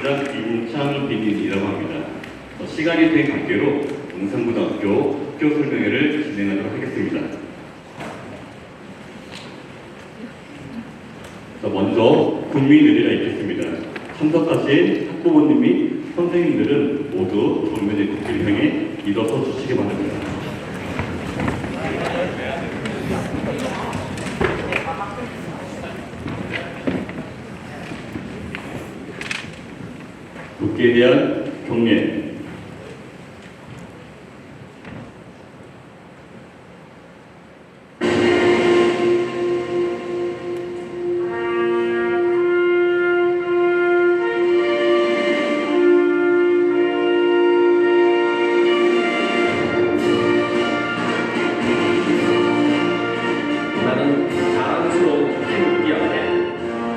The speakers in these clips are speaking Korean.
부장 이웅창 비민이라고 합니다. 시간이 된 관계로 용산고등학교 학교 설명회를 진행하도록 하겠습니다. 먼저 국민의례가 있겠습니다. 참석하신 학부모님 및 선생님들은 모두 정면의 국기를 향해 일어서 주시기 바랍니다. 국기에 대한 경례. 나는 자랑스러운 태극기 아래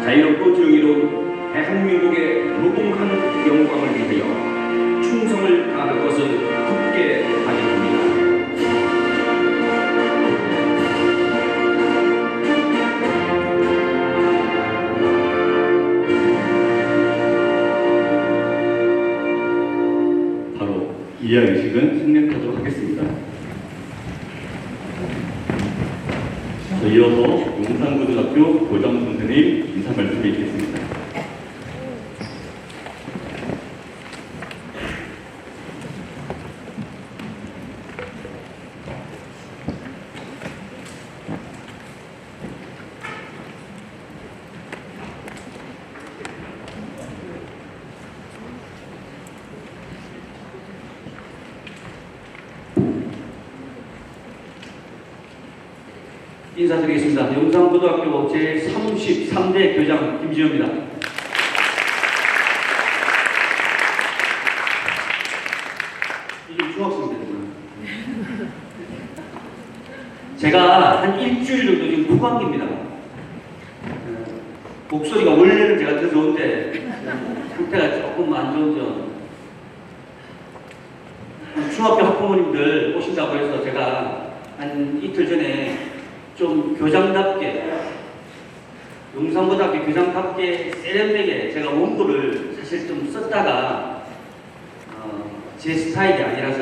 자유롭고 정의로운 대한민국의 무궁한 영광을 위하여 충성을 다할 것을 굳게 다짐합니다. 바로 이하 의식은 생략하도록 하겠습니다. 이어서 용산고등학교 교장 선생님 인사 말씀이 있겠습니다. 인사드리겠습니다. 용산고등학교 제33대 교장 김지호입니다. 이게 중학생들구나. 제가 한 일주일 정도 지금 후반기입니다. 목소리가 원래는 제가 더 좋은데 상태가 조금 안 좋은 점. 중학교 학부모님들 오신다고 해서 제가 한 이틀 전에 좀 교장답게, 용산고등학교 교장답게 세련되게 제가 원고를 사실 좀 썼다가 제 스타일이 아니라서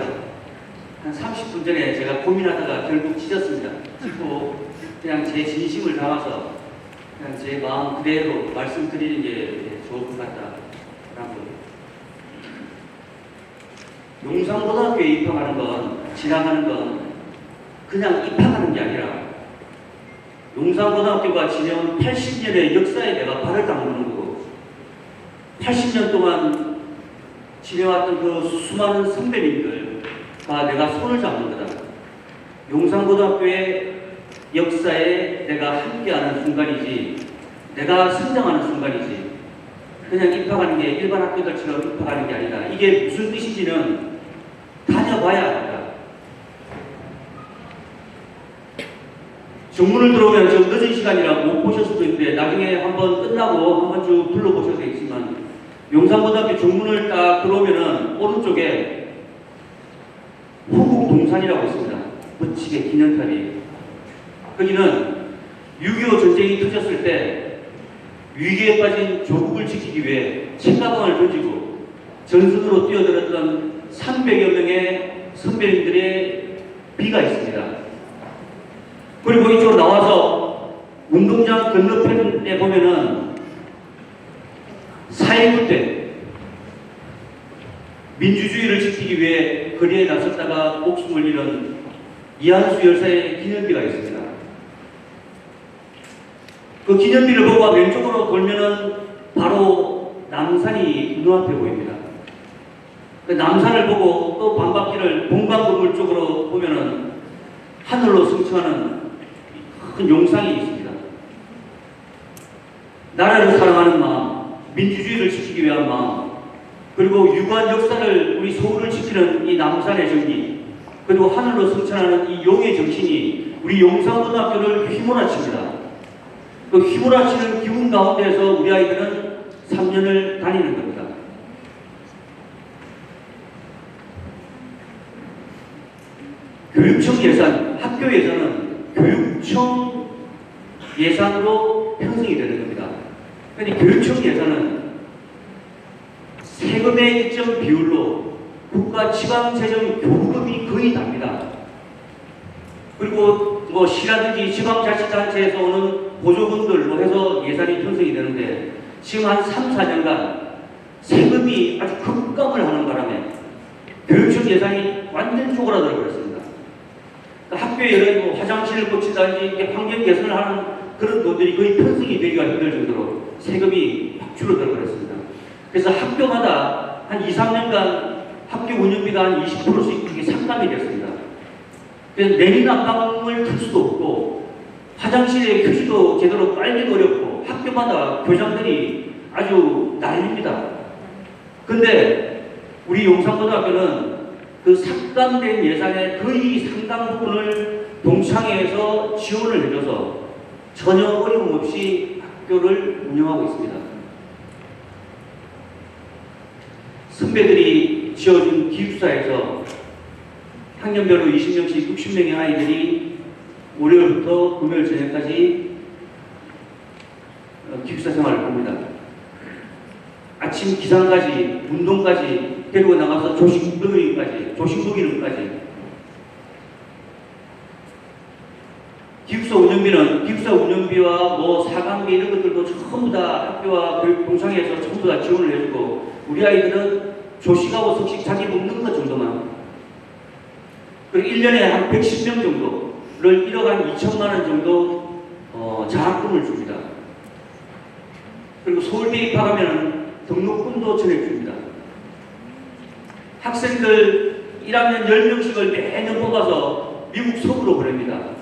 한 30분 전에 제가 고민하다가 결국 찢었습니다. 찢고 그냥 제 진심을 담아서 그냥 제 마음 그대로 말씀드리는 게 좋을 것 같다라고. 용산고등학교에 입학하는 건, 지나가는 건 그냥 입학하는 게 아니라 용산고등학교가 지내온 80년의 역사에 내가 발을 담그는 거고, 80년 동안 지내왔던 그 수많은 선배님들과 내가 손을 잡는 거다. 용산고등학교의 역사에 내가 함께하는 순간이지, 내가 성장하는 순간이지, 그냥 입학하는 게 일반 학교들처럼 입학하는 게 아니다. 이게 무슨 뜻인지는 다녀봐야 합니다. 정문을 들어오면 좀 늦은 시간이라 못 보실 수도 있는데 나중에 한번 끝나고 한번 쭉 둘러보셔도 되겠지만, 용산고등학교 정문을 딱 들어오면은 오른쪽에 호국동산이라고 있습니다. 멋지게 기념탑이. 거기는 6.25 전쟁이 터졌을 때 위기에 빠진 조국을 지키기 위해 책가방을 던지고 전선으로 뛰어들었던 300여 명의 선배님들의 비가 있습니다. 그리고 이쪽으로 나와서 운동장 건너편에 보면은 4.19 때 민주주의를 지키기 위해 거리에 나섰다가 목숨을 잃은 이한수 열사의 기념비가 있습니다. 그 기념비를 보고 왼쪽으로 돌면은 바로 남산이 눈앞에 보입니다. 그 남산을 보고 또 반바퀴를 본관 건물 쪽으로 보면은 하늘로 승천하는 큰 용상이 있습니다. 나라를 사랑하는 마음, 민주주의를 지키기 위한 마음, 그리고 유구한 역사를, 우리 서울을 지키는 이 남산의 정기, 그리고 하늘로 승천하는 이 용의 정신이 우리 용산고등학교를 휘몰아칩니다. 그 휘몰아치는 기운 가운데에서 우리 아이들은 3년을 다니는 겁니다. 교육청 예산, 학교 예산은 교육청 예산으로 편성이 되는 겁니다. 그런데 교육청 예산은 세금의 일정 비율로 국가 지방재정 교부금이 거의 답니다. 그리고 뭐 시라든지 지방자치단체에서 오는 보조금들로 해서 예산이 편성이 되는데 지금 한 3, 4년간 세금이 아주 급감을 하는 바람에 교육청 예산이 완전 쪼그라들어 버렸습니다. 그러니까 학교에 뭐 화장실을 고친다든지 환경 개선을 하는 그런 돈들이 거의 편성이 되기가 힘들 정도로 세금이 확 줄어들어 버렸습니다. 그래서 학교마다 한 2, 3년간 학교 운영비가 한 20%씩 이게 삭감이 됐습니다. 그래서 내린 안방을 틀 수도 없고 화장실에 휴지도 제대로 빨기도 어렵고 학교마다 교장들이 아주 난립니다. 근데 우리 용산고등학교는 그 삭감된 예산의 거의 상당 부분을 동창회에서 지원을 해줘서 전혀 어려움 없이 학교를 운영하고 있습니다. 선배들이 지어준 기숙사에서 학년별로 20명씩 60명의 아이들이 월요일부터 금요일 저녁까지 기숙사 생활을 합니다. 아침 기상까지, 운동까지 데리고 나가서 조식 먹이는까지. 기숙사 운영비와 뭐 사관비 이런 것들도 전부 다 학교와 교육공청회에서 전부 다 지원을 해주고 우리 아이들은 조식하고 석식 자기 먹는 것 정도만 그리고 1년에 한 110명 정도를 1억 한 2천만 원 정도 장학금을 줍니다. 그리고 서울대 입학하면 등록금도 전해줍니다. 학생들 1학년 10명씩을 매년 뽑아서 미국 서부로 보냅니다.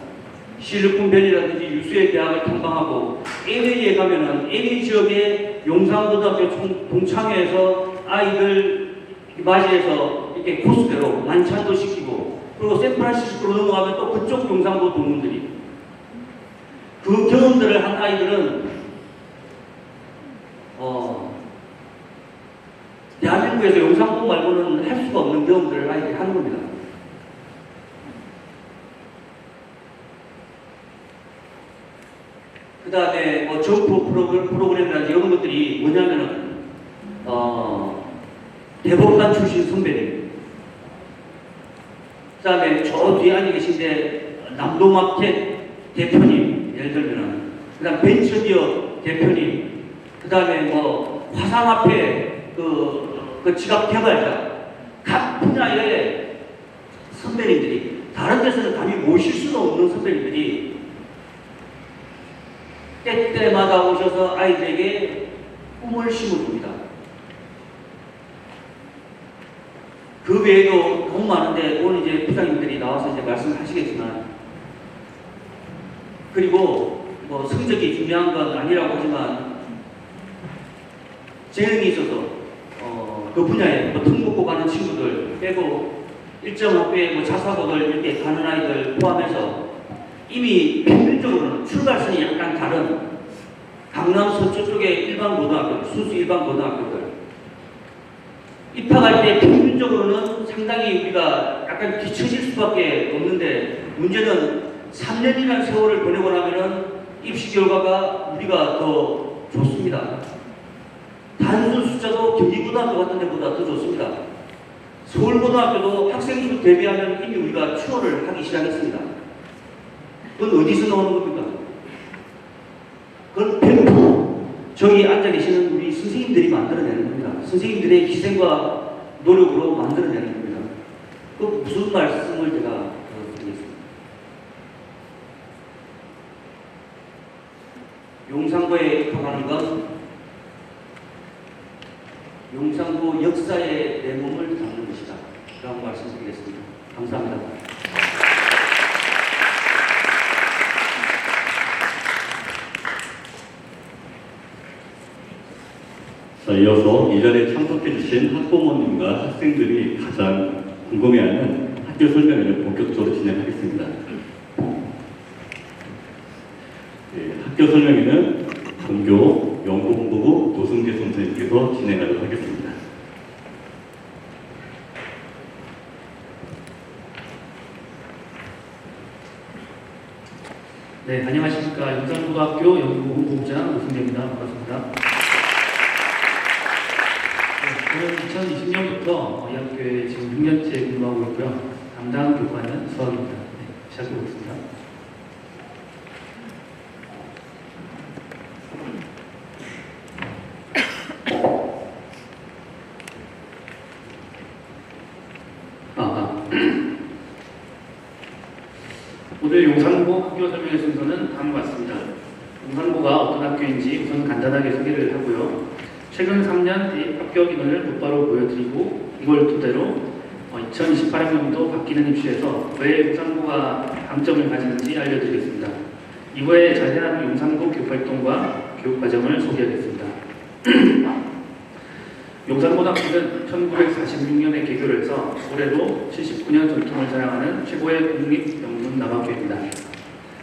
실리콘밸리라든지 유수의 대학을 탐방하고 LA에 가면은 LA 지역의 용산고등학교 동창회에서 아이들 맞이해서 이렇게 코스대로 만찬도 시키고 그리고 샌프란시스코로 넘어가면 또 그쪽 용산고 동문들이 그 경험들을 한 아이들은 대한민국에서 용산고 말고는 할 수가 없는 경험들을 아이들이 하는 겁니다. 그 다음에 뭐 점프 프로그램이라든지 이런 것들이 뭐냐면은 대법관 출신 선배님 그 다음에 저 뒤에 앉아 계신데 남도마켓 대표님 예를 들면은 그 다음 벤처기업 대표님 그 다음에 뭐 화상화폐 그 지갑 개발자 각 분야의 선배님들이 다른 데서는 감히 모실 수도 없는 선배님들이 때때마다 오셔서 아이들에게 꿈을 심어줍니다. 그 외에도 너무 많은데 오늘 이제 부장님들이 나와서 이제 말씀을 하시겠지만 그리고 뭐 성적이 중요한 건 아니라고 하지만 재능이 있어서 그 분야에 뭐 특목고 가는 친구들 빼고 일정 학교에 뭐 자사고들 이렇게 가는 아이들 포함해서 이미 평균적으로는 출발선이 약간 다른 강남 서초 쪽의 일반 고등학교, 순수 일반 고등학교들 입학할 때 평균적으로는 상당히 우리가 약간 뒤처질 수밖에 없는데 문제는 3년이라는 세월을 보내고 나면은 입시 결과가 우리가 더 좋습니다. 단순 숫자도 경기고등학교 같은 데보다 더 좋습니다. 서울고등학교도 학생 수 대비하면 이미 우리가 추월을 하기 시작했습니다. 그건 어디서 나오는 겁니까? 그건 100% 저기 앉아 계시는 우리 선생님들이 만들어내는 겁니다. 선생님들의 희생과 노력으로 만들어내는 겁니다. 그 무슨 말씀을 제가 드리겠습니다. 용산고에 입학하는 건 용산고 역사의 내 몸을 담는 것이다. 라고 말씀드리겠습니다. 감사합니다. 자, 이어서 이 자리에 참석해주신 학부모님과 학생들이 가장 궁금해하는 학교 설명회를 본격적으로 진행하겠습니다. 학교 설명회는 본교 연구본부부 노승재 선생님께서 진행하도록 하겠습니다. 네, 안녕하십니까. 용산고등학교 연구본부부장 노승재입니다. 반갑습니다. 네, 저는 2020년부터 이 학교에 지금 6년째 근무하고 있고요. 담당 교관은 수학입니다. 네, 시작해보겠습니다. 오늘 용산고 학교 설명회 순서는 다음과 같습니다. 용산고가 어떤 학교인지 우선 간단하게 소개를 하고요. 최근 3년 대입 합격 인원을 곧바로 보여드리고 이걸 토대로 2028학년도 바뀌는 입시에서 왜 용산고가 강점을 가지는지 알려드리겠습니다. 이후에 자세한 용산고 교육활동과 교육과정을 소개하겠습니다. 용산고등학교는 1946년에 개교를 해서 올해로 79년 전통을 자랑하는 최고의 국립 명문 남학교입니다.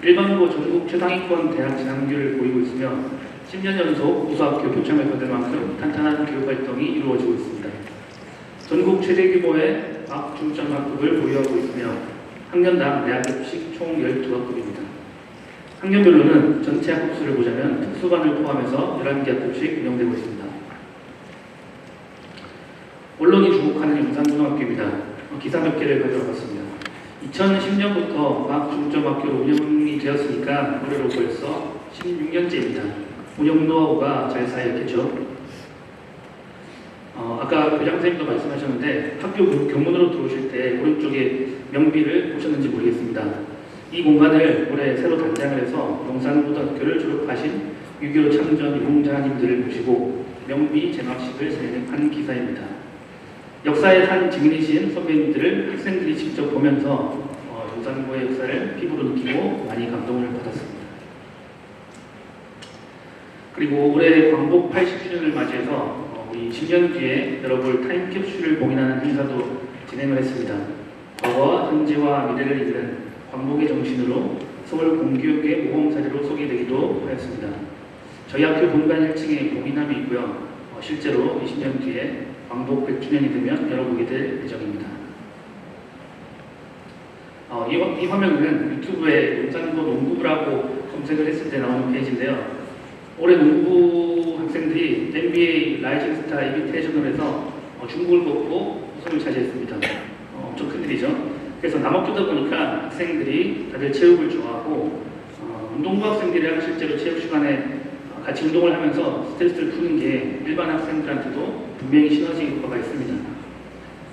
일반고 전국 최상위권 대학 진학률을 보이고 있으며 10년 연속 우수학교 표창을 받을 만큼 탄탄한 교육활동이 이루어지고 있습니다. 전국 최대 규모의 과학 중점 학급을 보유하고 있으며 학년당 내학급씩 총 12학급입니다. 학년별로는 전체 학급수를 보자면 특수반을 포함해서 11개 학급씩 운영되고 있습니다. 언론이 주목하는 용산고등학교입니다. 기사 몇 개를 가져와봤습니다. 2010년부터 과학 중점학교로 운영이 되었으니까 올해로 벌써 16년째입니다. 운영 노하우가 잘 쌓였겠죠. 아까 교장선생님도 말씀하셨는데 학교 교문으로 들어오실 때 오른쪽에 명비를 보셨는지 모르겠습니다. 이 공간을 올해 새로 단장을 해서 용산고등학교를 졸업하신 6.25 참전 유공자님들을 모시고 명비 제막식을 진행한 기사입니다. 역사의 한 증인이신 선배님들을 학생들이 직접 보면서 용산고의 역사를 피부로 느끼고 많이 감동을 받았습니다. 그리고 올해 광복 80주년을 맞이해서 우리 10년 뒤에 열어볼 타임캡슐을 봉인하는 행사도 진행을 했습니다. 과거와 현재와 미래를 잇는 광복의 정신으로 서울 공교육의 모범사례로 소개되기도 하였습니다. 저희 학교 본관 1층에 봉인함이 있고요. 실제로 20년 뒤에 광복 100주년이 되면 열어보게 될 예정입니다. 이 화면은 유튜브에 용산고 농구부라고 검색을 했을 때 나오는 페이지인데요. 올해 농구 학생들이 NBA 라이징 스타 이비테이셔널에서 중국을 꺾고 우승을 차지했습니다. 엄청 큰일이죠. 그래서 남학교다 보니까 학생들이 다들 체육을 좋아하고 운동부 학생들이랑 실제로 체육 시간에 같이 운동을 하면서 스트레스를 푸는 게 일반 학생들한테도 분명히 시너지 효과가 있습니다.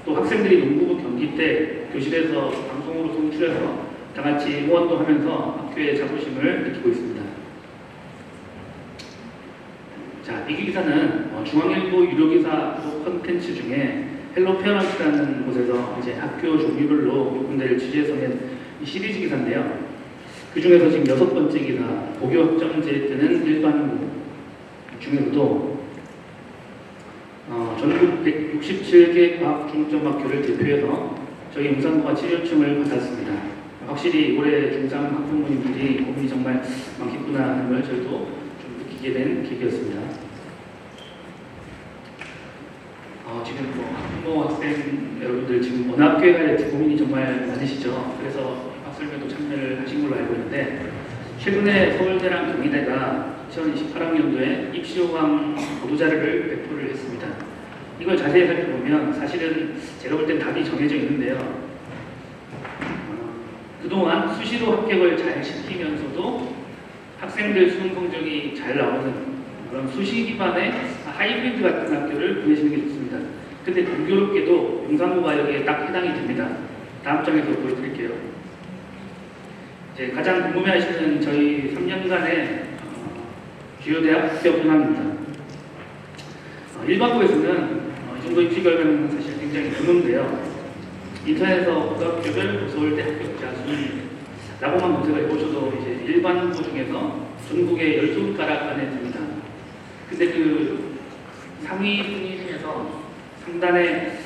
또 학생들이 농구부 경기 때 교실에서 방송으로 송출해서 다 같이 응원도 하면서 학교의 자부심을 느끼고 있습니다. 자, 이 기사는 중앙일보 유료기사 콘텐츠 중에 헬로 페어런트라는 곳에서 이제 학교 종류별로 몇 군데를 취재해서 낸 이 시리즈 기사인데요. 그 중에서 지금 6번째 기사, 고교 학점제에 뜨는 일반고 중에서도 전국 167개 과학 중점학교를 대표해서 저희 용산고가 7요청을 받았습니다. 확실히 올해 중3 학부모님들이 고민이 정말 많겠구나 하는 걸 저희도 좀 느끼게 된 계기였습니다. 지금 학부모 학생 여러분들 지금 어느 학교에 가야 될지 고민이 정말 많으시죠. 그래서 학설명도 참여를 하신 걸로 알고 있는데 최근에 서울대랑 경희대가 2028학년도에 입시호강 보도자료를 배포를 했습니다. 이걸 자세히 살펴보면 사실은 제가 볼 땐 답이 정해져 있는데요. 그동안 수시로 합격을 잘 시키면서도 학생들 수능 성적이 잘 나오는 그런 수시 기반의 하이브리드 같은 학교를 보내시는 게 좋습니다. 근데 공교롭게도 용산고가 여기에 딱 해당이 됩니다. 다음 장에서 보여드릴게요. 이제 가장 궁금해하시는 저희 3년간의 주요 대학 합격 현황입니다. 일반고에서는 이 정도 입시 결과는 사실 굉장히 드문데요. 인터넷에서 고등학교별 서울대 합격자 순위라고만 검색을 해보셔도 이제 일반고 중에서 전국의 12가락 안에 듭니다. 근데 그 상위 순위 중에서 상단의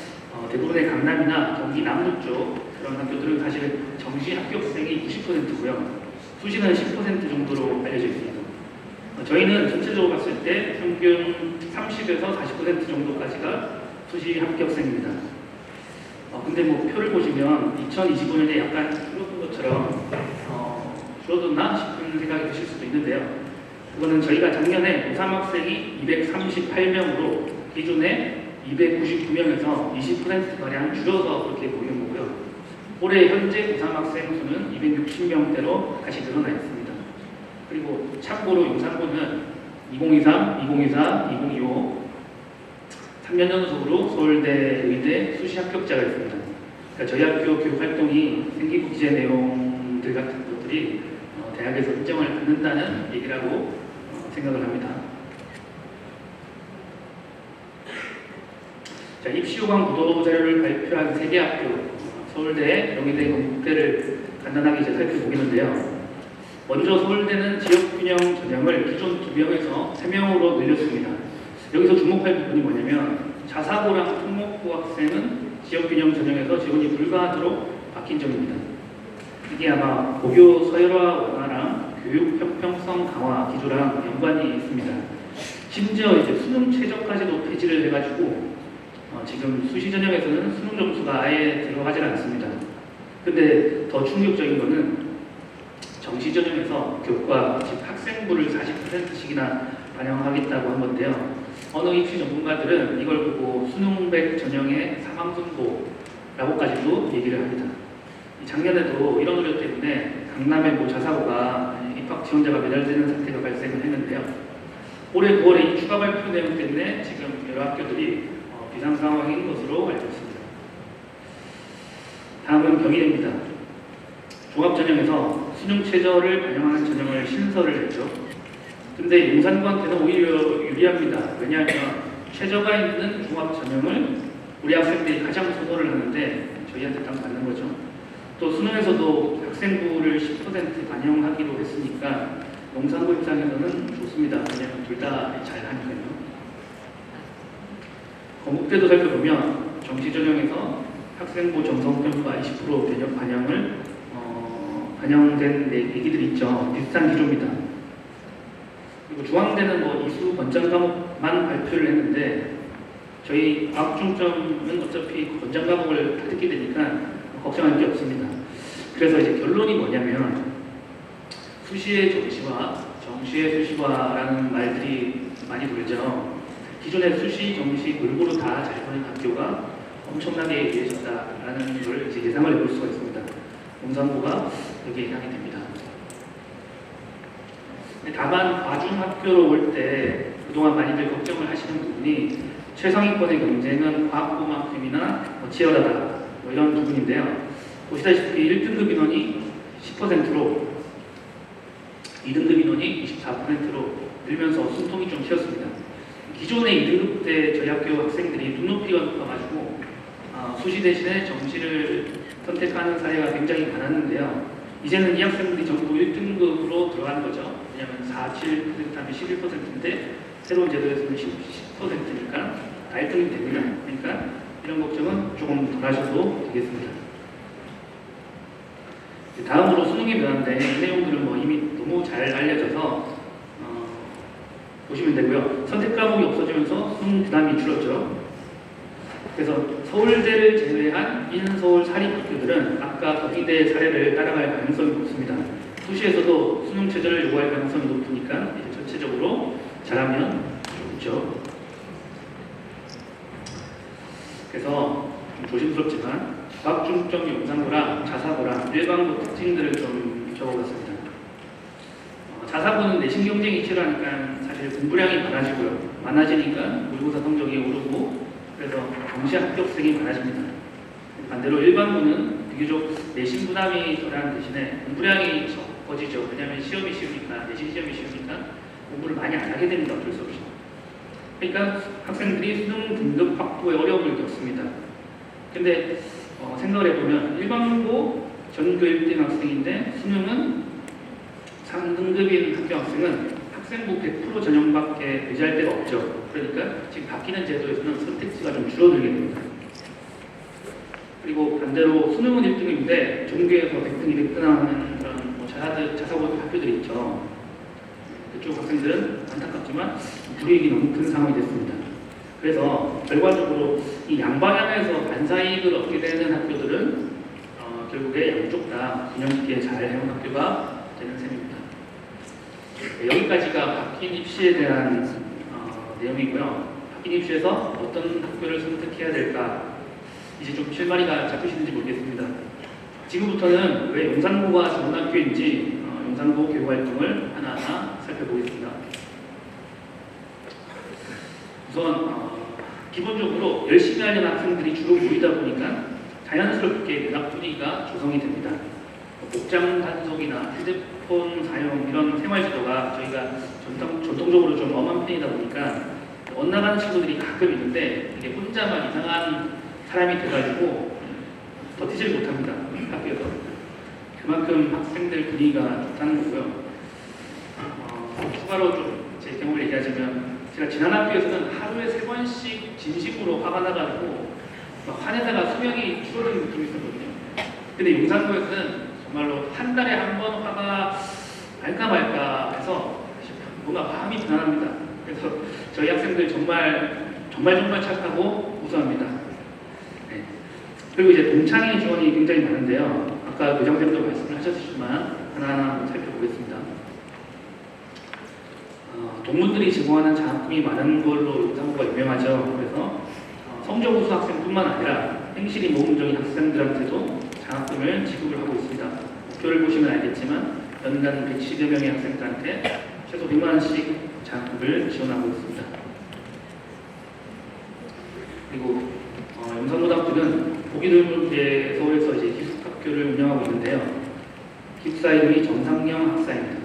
대부분의 강남이나 경기 남부 쪽 그런 학교들은 사실 정시 합격생이 90%고요. 수시는 10% 정도로 알려져 있습니다. 저희는 전체적으로 봤을 때 평균 30에서 40% 정도까지가 수시 합격생입니다. 근데 뭐 표를 보시면 2025년에 약간 줄어든 것처럼 줄어들나 싶은 생각이 드실 수도 있는데요. 그거는 저희가 작년에 고3 학생이 238명으로 기존에 299명에서 20%가량 줄어서 그렇게 보이는 거고요. 올해 현재 고3 학생 수는 260명대로 다시 늘어나 있습니다. 그리고 참고로 용산구는 2023, 2024, 2025 3년 연속으로 서울대, 의대 수시 합격자가 있습니다. 그러니까 저희 학교 교육 활동이 생기부 기재 내용들 같은 것들이 대학에서 인정을 받는다는 얘기라고 생각을 합니다. 자, 입시호강 구도 자료를 발표한 3개 학교, 서울대, 영희대, 건국대를 간단하게 이제 살펴보겠는데요. 먼저 서울대는 지역균형 전형을 기존 2명에서 3명으로 늘렸습니다. 여기서 주목할 부분이 뭐냐면 자사고랑 특목고 학생은 지역균형 전형에서 지원이 불가하도록 바뀐 점입니다. 이게 아마 고교 서열화 완화랑 교육 형평성 강화 기조랑 연관이 있습니다. 심지어 이제 수능 최저까지도 폐지를 해가지고 지금 수시 전형에서는 수능 점수가 아예 들어가질 않습니다. 근데 더 충격적인 거는 정시 전형에서 교과, 즉 학생부를 40%씩이나 반영하겠다고 한 건데요. 어느 입시 전문가들은 이걸 보고 수능백 전형의 사망선고라고까지도 얘기를 합니다. 작년에도 이런 우려 때문에 강남의 모 자사고가 입학 지원자가 매달리는 사태가 발생을 했는데요. 올해 9월에 이 추가 발표 내용 때문에 지금 여러 학교들이 비상 상황인 것으로 알고 있습니다. 다음은 경희대입니다. 종합전형에서 수능 최저를 반영하는 전형을 신설을 했죠. 근데 용산구한테는 오히려 유리합니다. 왜냐하면 최저가 있는 종합전형을 우리 학생들이 가장 선호를 하는데 저희한테 딱 맞는 거죠. 또 수능에서도 학생부를 10% 반영하기로 했으니까 용산구 입장에서는 좋습니다. 왜냐하면 둘 다 잘하니까요. 건국대도 살펴보면 정시 전형에서 학생부 점성 점수가 20% 반영된 얘기들이 있죠. 비슷한 기조입니다. 그리고 중앙대는 이수 권장 과목만 발표를 했는데 저희 과학 중점은 어차피 권장 과목을 다 듣게 되니까 걱정할 게 없습니다. 그래서 이제 결론이 뭐냐면 수시의 정시화, 정시의 수시화라는 말들이 많이 돌죠. 기존의 수시, 정시 골고루 다 잘 보는 학교가 엄청나게 유해졌다라는 걸 이제 예상을 해볼 수가 있습니다. 용산구가 여기에 해당이 됩니다. 다만 과중학교로 올 때 그동안 많이들 걱정을 하시는 부분이 최상위권의 경쟁은 과학고만큼이나 치열하다 이런 부분인데요. 보시다시피 1등급 인원이 10%로 2등급 인원이 24%로 늘면서 숨통이 좀 튀었습니다. 기존의 2등급 때 저희 학교 학생들이 눈높이가 높아가지고 수시 대신에 정시를 선택하는 사례가 굉장히 많았는데요. 이제는 이 학생들이 전부 1등급으로 들어가는 거죠. 왜냐하면 4, 7% 하면 11%인데 새로운 제도에서는 10%니까 다 1등이 됩니다. 그러니까 이런 걱정은 조금 덜 하셔도 되겠습니다. 다음으로 수능이 변화인데 이 내용들은 이미 너무 잘 알려져서 보시면 되고요. 선택 과목이 없어지면서 수능 부담이 줄었죠. 그래서 서울대를 제외한 인서울 사립학교들은 아까 경희대 사례를 따라갈 가능성이 높습니다. 수시에서도 수능 최저를 요구할 가능성이 높으니까 이제 전체적으로 잘하면 좋죠. 그래서 좀 조심스럽지만 과학중점 용산고랑 자사고랑 일반고 특징들을 좀 적어봤습니다. 자사고는 내신 경쟁이 치열하니까 사실 공부량이 많아지니까 모의고사 성적이 오르고 그래서 정시 합격생이 많아집니다. 반대로 일반고는 비교적 내신 부담이 덜한 대신에 공부량이 적어지죠. 왜냐하면 시험이 쉬우니까, 내신 시험이 쉬우니까 공부를 많이 안 하게 됩니다. 어쩔 수 없이. 그러니까 학생들이 수능 등급 확보에 어려움을 겪습니다. 근데 생각을 해보면 일반고 전교 1등 학생인데 수능은 3등급인 학교 학생은 학생부 100% 전형밖에 의지할 데가 없죠. 그러니까 지금 바뀌는 제도에서는 선택지가 좀 줄어들게 됩니다. 그리고 반대로 수능은 1등인데 전교에서 100등, 200등 하는 그런 자사고 학교들이 있죠. 그쪽 학생들은 안타깝지만 불이익이 너무 큰 상황이 됐습니다. 그래서 결과적으로 이 양방향에서 반사이익을 얻게 되는 학교들은 결국에 양쪽 다 균형 있게 잘 해온 학교가 되는 셈입니다. 여기까지가 바뀐 입시에 대한 내용이고요. 인입시에서 어떤 학교를 선택해야 될까 이제 좀 실마리가 잡히시는지 모르겠습니다. 지금부터는 왜 용산고가 좋은 학교인지 용산고 교육활동을 하나하나 살펴보겠습니다. 우선 기본적으로 열심히 하려는 학생들이 주로 모이다 보니까 자연스럽게 문학 분위기가 조성이 됩니다. 복장 단속이나 휴대폰 사용 이런 생활 지도가 저희가 전통적으로 좀 엄한 편이다 보니까 엇나가는 친구들이 가끔 있는데 이게 혼자만 이상한 사람이 돼가지고 버티질 못합니다. 학교에서. 그만큼 학생들 분위기가 좋다는 거고요. 추가로 좀 제 경험을 얘기하자면 제가 지난 학교에서는 하루에 3번씩 진심으로 화가 나가지고 막 화내다가 수명이 줄어드는 느낌이 있었거든요. 근데 용산고에서는 정말로 한 달에 한 번 화가 날까 말까 해서 뭔가 마음이 편안합니다. 그래서 저희 학생들 정말 착하고 우수합니다. 네. 그리고 이제 동창회 지원이 굉장히 많은데요. 아까 교장선생님도 말씀을 하셨지만 하나하나 살펴보겠습니다. 동문들이 제공하는 장학금이 많은 걸로 용산고가 유명하죠. 그래서 성적 우수 학생뿐만 아니라 행실이 모범적인 학생들한테도 장학금을 지급을 하고 있습니다. 목표를 보시면 알겠지만 연간 110여 명의 학생들한테 최소 100만 원씩 장학금을 지원하고 있습니다. 그리고 용산고등학교는 보기 드물게 서울에서 이제 기숙학교를 운영하고 있는데요. 기숙사 이름이 정상영 학사입니다.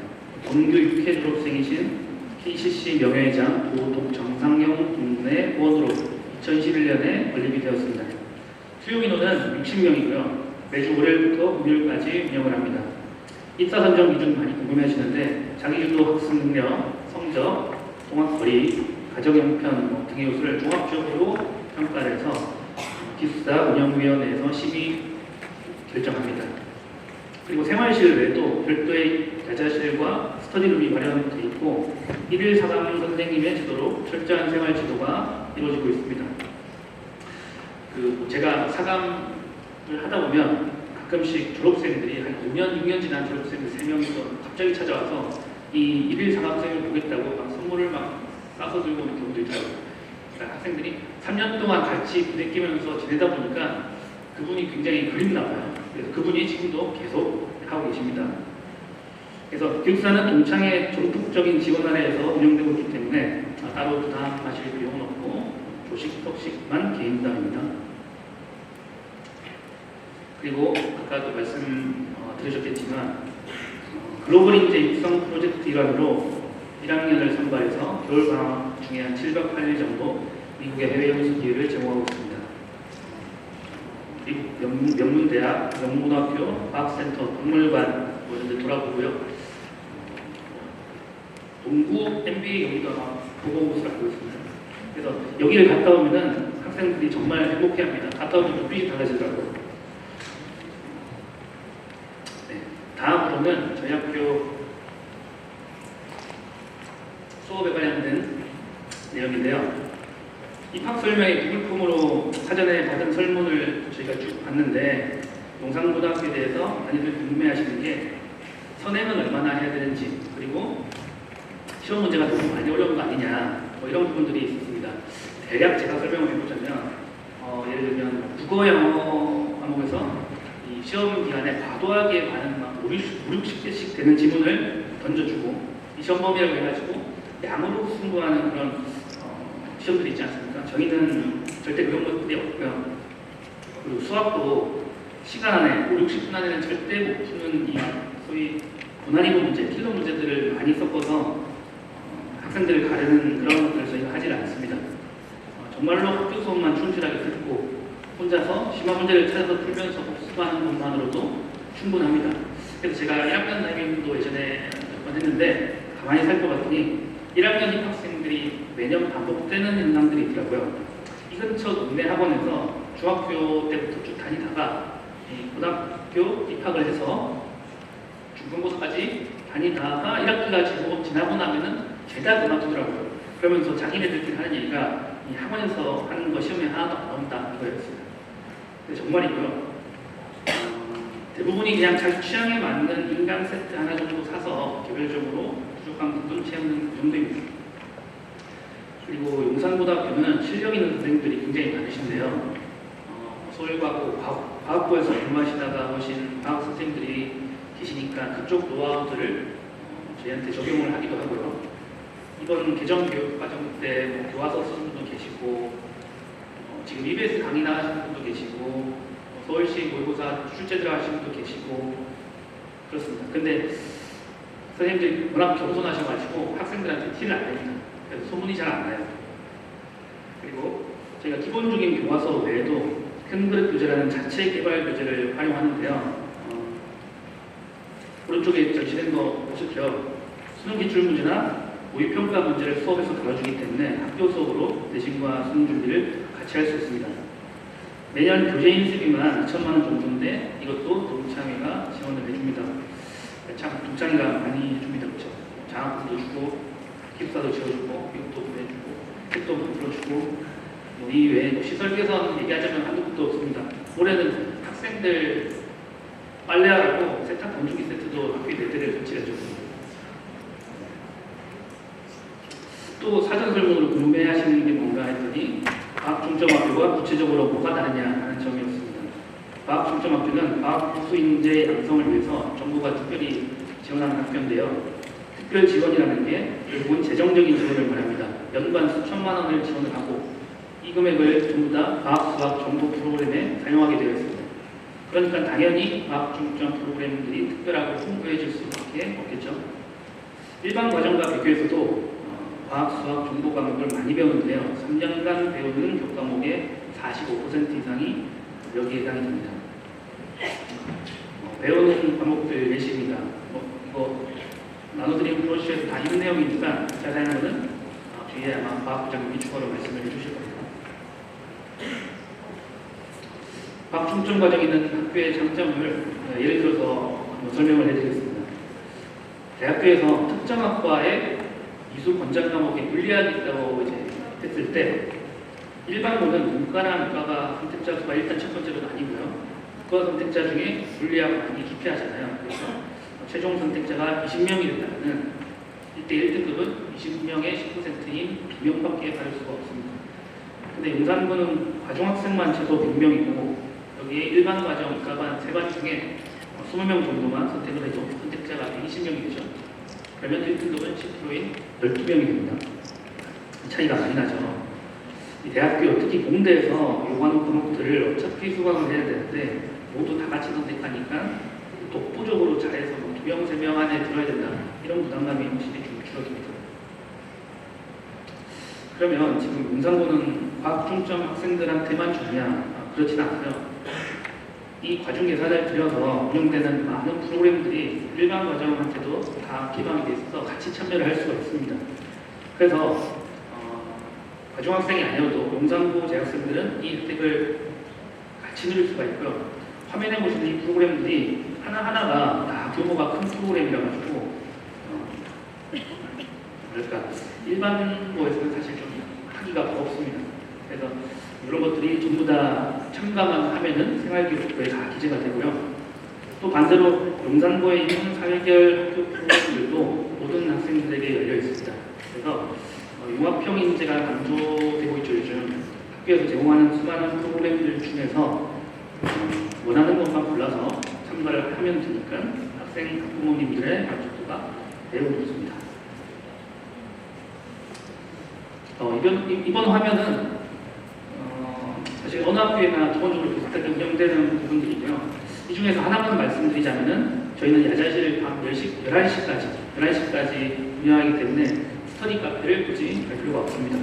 동교 6회 졸업생이신 KCC 명예회장 도독 정상영 동문의 후원으로 2011년에 건립이 되었습니다. 수용 인원은 60명이고요. 매주 월요일부터 목요일까지 운영을 합니다. 입사 선정 기준 많이 궁금해하시는데 자기주도 학습 능력, 성적, 통학 거리, 가정 형편 등의 요소를 종합적으로 평가를 해서 기숙사 운영위원회에서 심의 결정합니다. 그리고 생활실 외에도 별도의 야자실과 스터디룸이 마련되어 있고 1일 사감 선생님의 지도로 철저한 생활 지도가 이루어지고 있습니다. 제가 사감을 하다 보면 가끔씩 졸업생들이 한 5년, 6년 지난 졸업생들 3명이서 갑자기 찾아와서 이 1일 사감생을 보겠다고 막 선물을 막 싸서 들고 오는 경우도 있더라고요. 그러니까 학생들이 3년 동안 같이 부대끼면서 지내다 보니까 그분이 굉장히 그립나 봐요. 그래서 그분이 지금도 계속 하고 계십니다. 그래서 기숙사는 동창회 전폭적인 지원 아래에서 운영되고 있기 때문에 따로 부담하실 필요는 없고 조식, 석식만 개인당입니다. 그리고 아까도 말씀 들으셨겠지만 글로벌 인재 육성 프로젝트 일환으로 1학년을 선발해서 겨울방학 중에 한 7박 8일 정도 미국의 해외 연수 기회를 제공하고 있습니다. 미국 명문대학, 명문학교, 과학센터, 박물관 이런 데 돌아보고요. 농구, NBA 여기도 아마 보건고시를 알고 있습니다. 그래서 여기를 갔다 오면은 학생들이 정말 행복해합니다. 갔다 오면 눈빛이 달라지더라고요. 네, 다음으로는 저희 학교 수업에 관련된 내용인데요. 입학 설명의 구글 폼으로 사전에 받은 설문을 저희가 쭉 봤는데 용산고등학교에 대해서 많이들 궁금해하시는 게 선행은 얼마나 해야 되는지 그리고 시험 문제가 너무 많이 어려운 거 아니냐 뭐 이런 부분들이 있었습니다. 대략 제가 설명을 해보자면 예를 들면 국어 영어 과목에서 이 시험 기간에 과도하게 많은 막 5, 60개씩 되는 지문을 던져주고 이 시험 범위라고 해가지고 양으로 승부하는 그런 시험들이 있지 않습니까? 저희는 절대 그런 것들이 없고요. 그리고 수학도 시간 안에 5, 60분 안에는 절대 못 푸는 이 소위 고난이도 문제, 킬러 문제들을 많이 섞어서 학생들을 가르는 그런 것들을 저희가 하지 않습니다. 정말로 학교 수업만 충실하게 듣고 혼자서 심화 문제를 찾아서 풀면서 복습하는 것만으로도 충분합니다. 그래서 제가 1학년 담임도 예전에 몇 번 했는데 가만히 살펴봤더니 1학년 입학생들이 매년 반복되는 현상들이 있더라고요. 이 근처 동네 학원에서 중학교 때부터 쭉 다니다가 고등학교 입학을 해서 중간고사까지 다니다가 1학기가 지나고 나면은 죄다 그만두더라고요. 그러면서 자기네들끼리 하는 얘기가 이 학원에서 하는 거 시험에 하나도 안 나온다 이거였어요. 근데 정말이고요. 대부분이 그냥 자기 취향에 맞는 인강 세트 하나 정도 사서 개별적으로 부족한 부분 채우는 그 정도입니다. 그리고 용산고등학교는 실력 있는 선생님들이 굉장히 많으신데요. 서울과고 과학부에서 근무하시다가 오신 과학 선생님들이 계시니까 그쪽 노하우들을 저희한테 적용을 하기도 하고요. 이번 개정 교육 과정 때 뭐 교과서 쓰는 분도 계시고 지금 EBS 강의 나가시는 분도 계시고 서울시 모의고사 출제 들어가시는 분도 계시고 그렇습니다. 근데 선생님들이 워낙 겸손하셔가지고 학생들한테 티를 안 냅니다. 그래서 소문이 잘 안 나요. 그리고 저희가 기본적인 교과서 외에도 큰 그릇 교재라는 자체 개발 교재를 활용하는데요. 오른쪽에 전시된 거 보셨죠? 수능 기출 문제나 모의평가 문제를 수업에서 다뤄주기 때문에 학교 수업으로 내신과 수능 준비를 같이 할 수 있습니다. 매년 교재인 수비만 2천만 원 정도인데 이것도 동창회가 지원을 해줍니다. 참 동창회가 많이 해줍니다. 그렇죠? 장학금도 주고 기숙사도 지어주고 교육도 보내주고 책도 만들어주고 이 외에 시설 개선 얘기하자면 한두 곳도 없습니다. 올해는 학생들 빨래하라고 세탁 건조기 세트도 학교에 4대를 설치해줬습니다. 또 사전 설문으로 궁금해하시는 게 뭔가 했더니 과학중점학교가 구체적으로 뭐가 다르냐 하는 점이었습니다. 과학중점학교는 과학부수 인재 양성을 위해서 정부가 특별히 지원하는 학교인데요. 특별 지원이라는 게 결국은 재정적인 지원을 말합니다. 연간 수천만 원을 지원을 하고 이 금액을 전부 다 과학, 수학, 정보 프로그램에 사용하게 되어 있습니다. 그러니까 당연히 과학중점 프로그램들이 특별하고 풍부해질 수밖에 없겠죠. 일반 과정과 비교해서도 과학, 수학, 정보 과목을 많이 배우는데요. 3년간 배우는 교과목의 45% 이상이 여기에 해당이 됩니다. 배우는 과목들 예시입니다. 이거 나눠드린 브로셔에서 다 있는 내용이니까 자세한 것은 뒤에 아마 과학부장님이 추가로 말씀을 해주실 겁니다. 과학중점 과정에 있는 학교의 장점을 예를 들어서 설명을 해드리겠습니다. 대학교에서 특정 학과의 이수 권장 과목에 물리학이 있다고 이제 했을 때 일반고는 문과나 문과가 선택자 수가 일단 첫 번째로 아니고요. 문과 선택자 중에 물리학을 많이 기피하잖아요. 그래서 최종 선택자가 20명이 된다면 1대 1등급은 20명의 10%인 2명밖에 받을 수가 없습니다. 근데 용산고는 과중학생만 최소 100명이고 여기에 일반 과정, 이과반, 세반 중에 20명 정도만 선택을 해도 선택자가 120명이 되죠. 그러면 1등급은 10%인 12명이 됩니다. 차이가 많이 나죠. 이 대학교, 특히 공대에서 요구하는 과목들을 어차피 수강을 해야 되는데 모두 다 같이 선택하니까 독보적으로 잘해서 2명, 3명 안에 들어야 된다. 이런 부담감이 확실히 좀 줄어듭니다. 그러면 지금 용산고는 과학중점 학생들한테만 주냐? 그렇진 않고요. 이 과중 예산을 들여서 운영되는 많은 프로그램들이 일반 과정한테도 다 기반이 돼 있어서 같이 참여를 할 수가 있습니다. 그래서 과중학생이 아니어도 용산고 재학생들은 이 혜택을 같이 누릴 수가 있고요. 화면에 보시는 이 프로그램들이 하나하나가 다 규모가 큰 프로그램이라 가지고 그러니까 일반고에서는 사실 좀 하기가 버겁습니다. 그래서 이런 것들이 전부 다 첨가만 하면은 생활기록부에 다 기재가 되고요. 또 반대로 용산고에 있는 사회계열 학교 프로그램들도 모든 학생들에게 열려 있습니다. 그래서 융합형 인재가 강조되고 있죠. 요즘 학교에서 제공하는 수많은 프로그램들 중에서 원하는 것만 골라서 참가를 하면 되니까 학생, 학부모님들의 만족도가 매우 높습니다. 이번 화면은 사실 어느 학교에나 기본적으로 비슷하게 운영되는 부분들이고요. 이 중에서 하나만 말씀드리자면은 저희는 야자실 밤 11시까지 운영하기 때문에 스터디 카페를 굳이 갈 필요가 없습니다.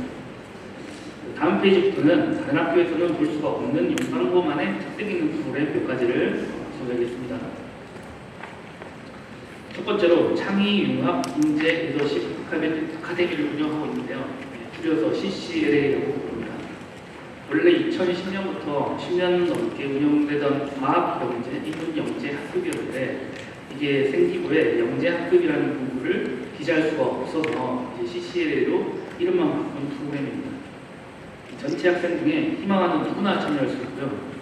다음 페이지부터는 다른 학교에서는 볼 수가 없는 용산고만의 특색 있는 프로그램 몇 가지를 소개하겠습니다. 첫 번째로 창의융합 인재 리더십 아카데미를 운영하고 있는데요. 줄여서 CCLA라고 부릅니다. 원래 2010년부터 10년 넘게 운영되던 과학영재, 인문영재 학급이었는데 이게 생기부에 영재학급이라는 공부를 기재할 수가 없어서 이제 CCLA로 이름만 바꾼 프로그램입니다. 전체 학생 중에 희망하는 누구나 참여할 수 있고요.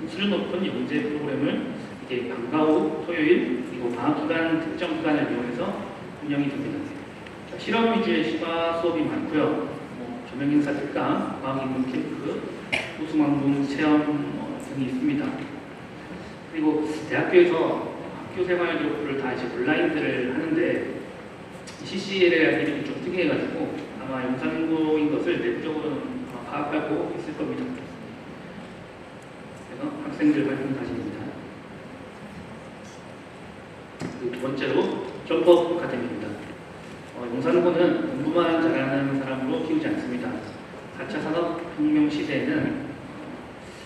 수준 높은 영재 프로그램을 이게 방과 후 토요일 그리고 방학기간 특정 기간을 이용해서 운영이 됩니다. 실험 위주의 시과 수업이 많고요. 조명 행사 특강, 과학 인문 캠프, 우수망동 체험 등이 있습니다. 그리고 대학교에서 학교 생활 기록부를 다 이제 온라인들을 하는데 CCL에 대한 이름이 좀 특이해가지고 아마 영상고인 것을 내부적으로는 파악하고 있을 겁니다. 그래서 학생들 활동 사진입니다. 두 번째로 점퍼 아카데미입니다. 용산고는 공부만 잘하는 사람으로 키우지 않습니다. 4차 산업혁명 시대에는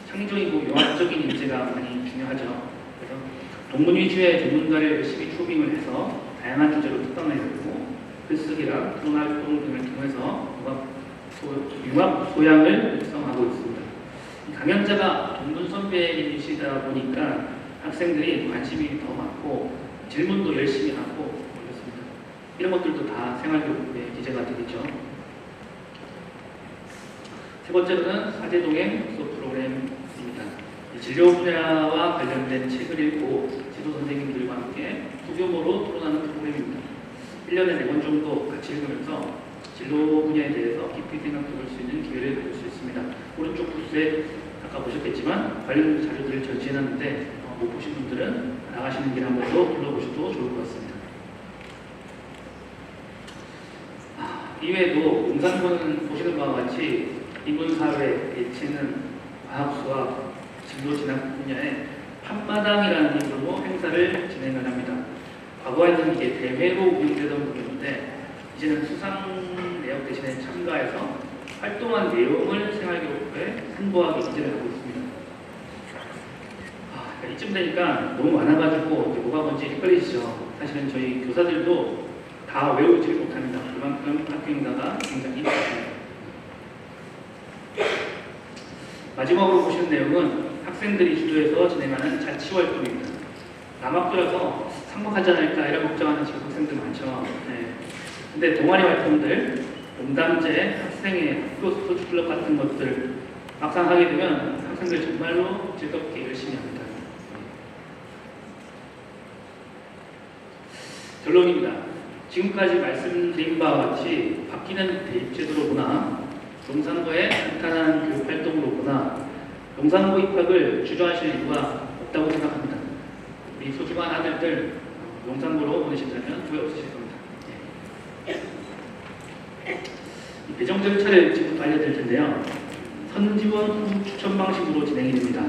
창의적이고 영화적인 인재가 많이 중요하죠. 그래서 동문 위주의 전문가를 열심히 초빙을 해서 다양한 주제로 특강을 열고 글쓰기랑 토론 활동 등을 통해서 융합 소양을 육성하고 있습니다. 강연자가 동문 선배이시다 보니까 학생들이 관심이 더 많고 질문도 열심히 하고 그렇습니다. 이런 것들도 다 생활교육의 기재가 되겠죠. 세 번째로는 사제동행 수업 프로그램입니다. 진료 분야와 관련된 책을 읽고 지도 선생님들과 함께 소규모로 토론하는 프로그램입니다. 1년에 4번 정도 같이 읽으면서 진로 분야에 대해서 깊이 생각해볼 수 있는 기회를 가질 수 있습니다. 오른쪽 부스에 아까 보셨겠지만 관련 자료들을 전시해놨는데 못 보신 분들은 나가시는 길 한번 더 둘러보셔도 좋을 것 같습니다. 이외에도 용산고는 보시는 바와 같이 인문사회, 예체능, 과학, 수학, 진로 진학 분야에 한마당이라는 이름으로 행사를 진행을 합니다. 과거에는 이게 대회로 운영되던 부분인데 이제는 수상 내역 대신에 참가해서 활동한 내용을 생활교육부에 홍보하기 기재를 하고 있습니다. 이쯤 되니까 너무 많아가지고 이제 뭐가 뭔지 헷갈리시죠? 사실은 저희 교사들도 다 외우지 못합니다. 그만큼 학교 행사가 굉장히 많습니다. 마지막으로 보시는 내용은 학생들이 주도해서 진행하는 자치활동입니다. 남학교라서 삭막하지 않을까 이런 걱정하는 지금 학생들 많죠. 네. 근데 동아리 활동들, 농담제, 학생의 학교 스포츠 클럽 같은 것들 막상 하게 되면 학생들 정말로 즐겁게 열심히 합니다. 결론입니다. 지금까지 말씀드린 바와 같이 바뀌는 대입제도로 보나 용산고의 탄탄한 교육활동으로 보나 용산고 입학을 주저하실 이유가 없다고 생각합니다. 우리 소중한 아들들 용산고로 보내신다면 후회 없으실 겁니다. 이 배정 절차를 지금부터 알려드릴 텐데요. 선지원 후 추천 방식으로 진행이 됩니다.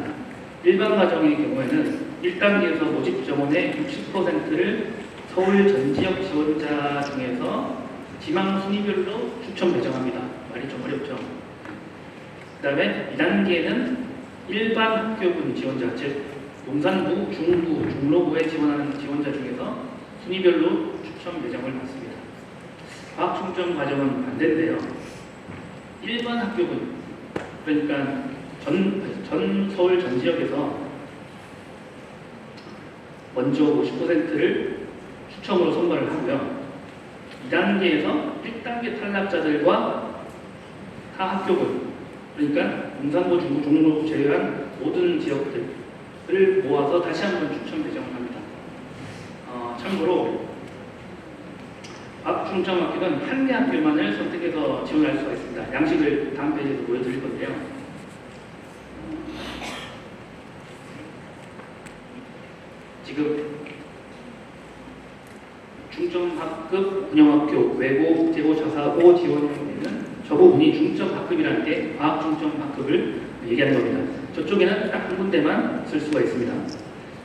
일반 과정의 경우에는 1단계에서 모집 정원의 60%를 서울 전 지역 지원자 중에서 지망 순위별로 추천 배정합니다. 말이 좀 어렵죠. 그 다음에 2단계는 일반 학교군 지원자, 즉 용산구, 중구, 종로구에 지원하는 지원자 중에서 순위별로 추천 배정을 받습니다. 과학 충전 과정은 반대인데요. 일반 학교군, 그러니까 전 서울 전 지역에서 먼저 50%를 추첨으로 선발을 하고요. 2단계에서 1단계 탈락자들과 타 학교군, 그러니까 용산구, 중구, 종로 제외한 모든 지역들을 모아서 다시 한번 추천 배정을 합니다. 참고로 과학중점학교는 한 개 학교만을 선택해서 지원할 수가 있습니다. 양식을 다음 페이지에서 보여드릴 건데요. 지금 중점학급 운영학교 외고 국제고 자사고 지원에는 저 부분이 중점학급이라는 게 과학중점학급을 얘기하는 겁니다. 저쪽에는 딱 한 군데만 쓸 수가 있습니다.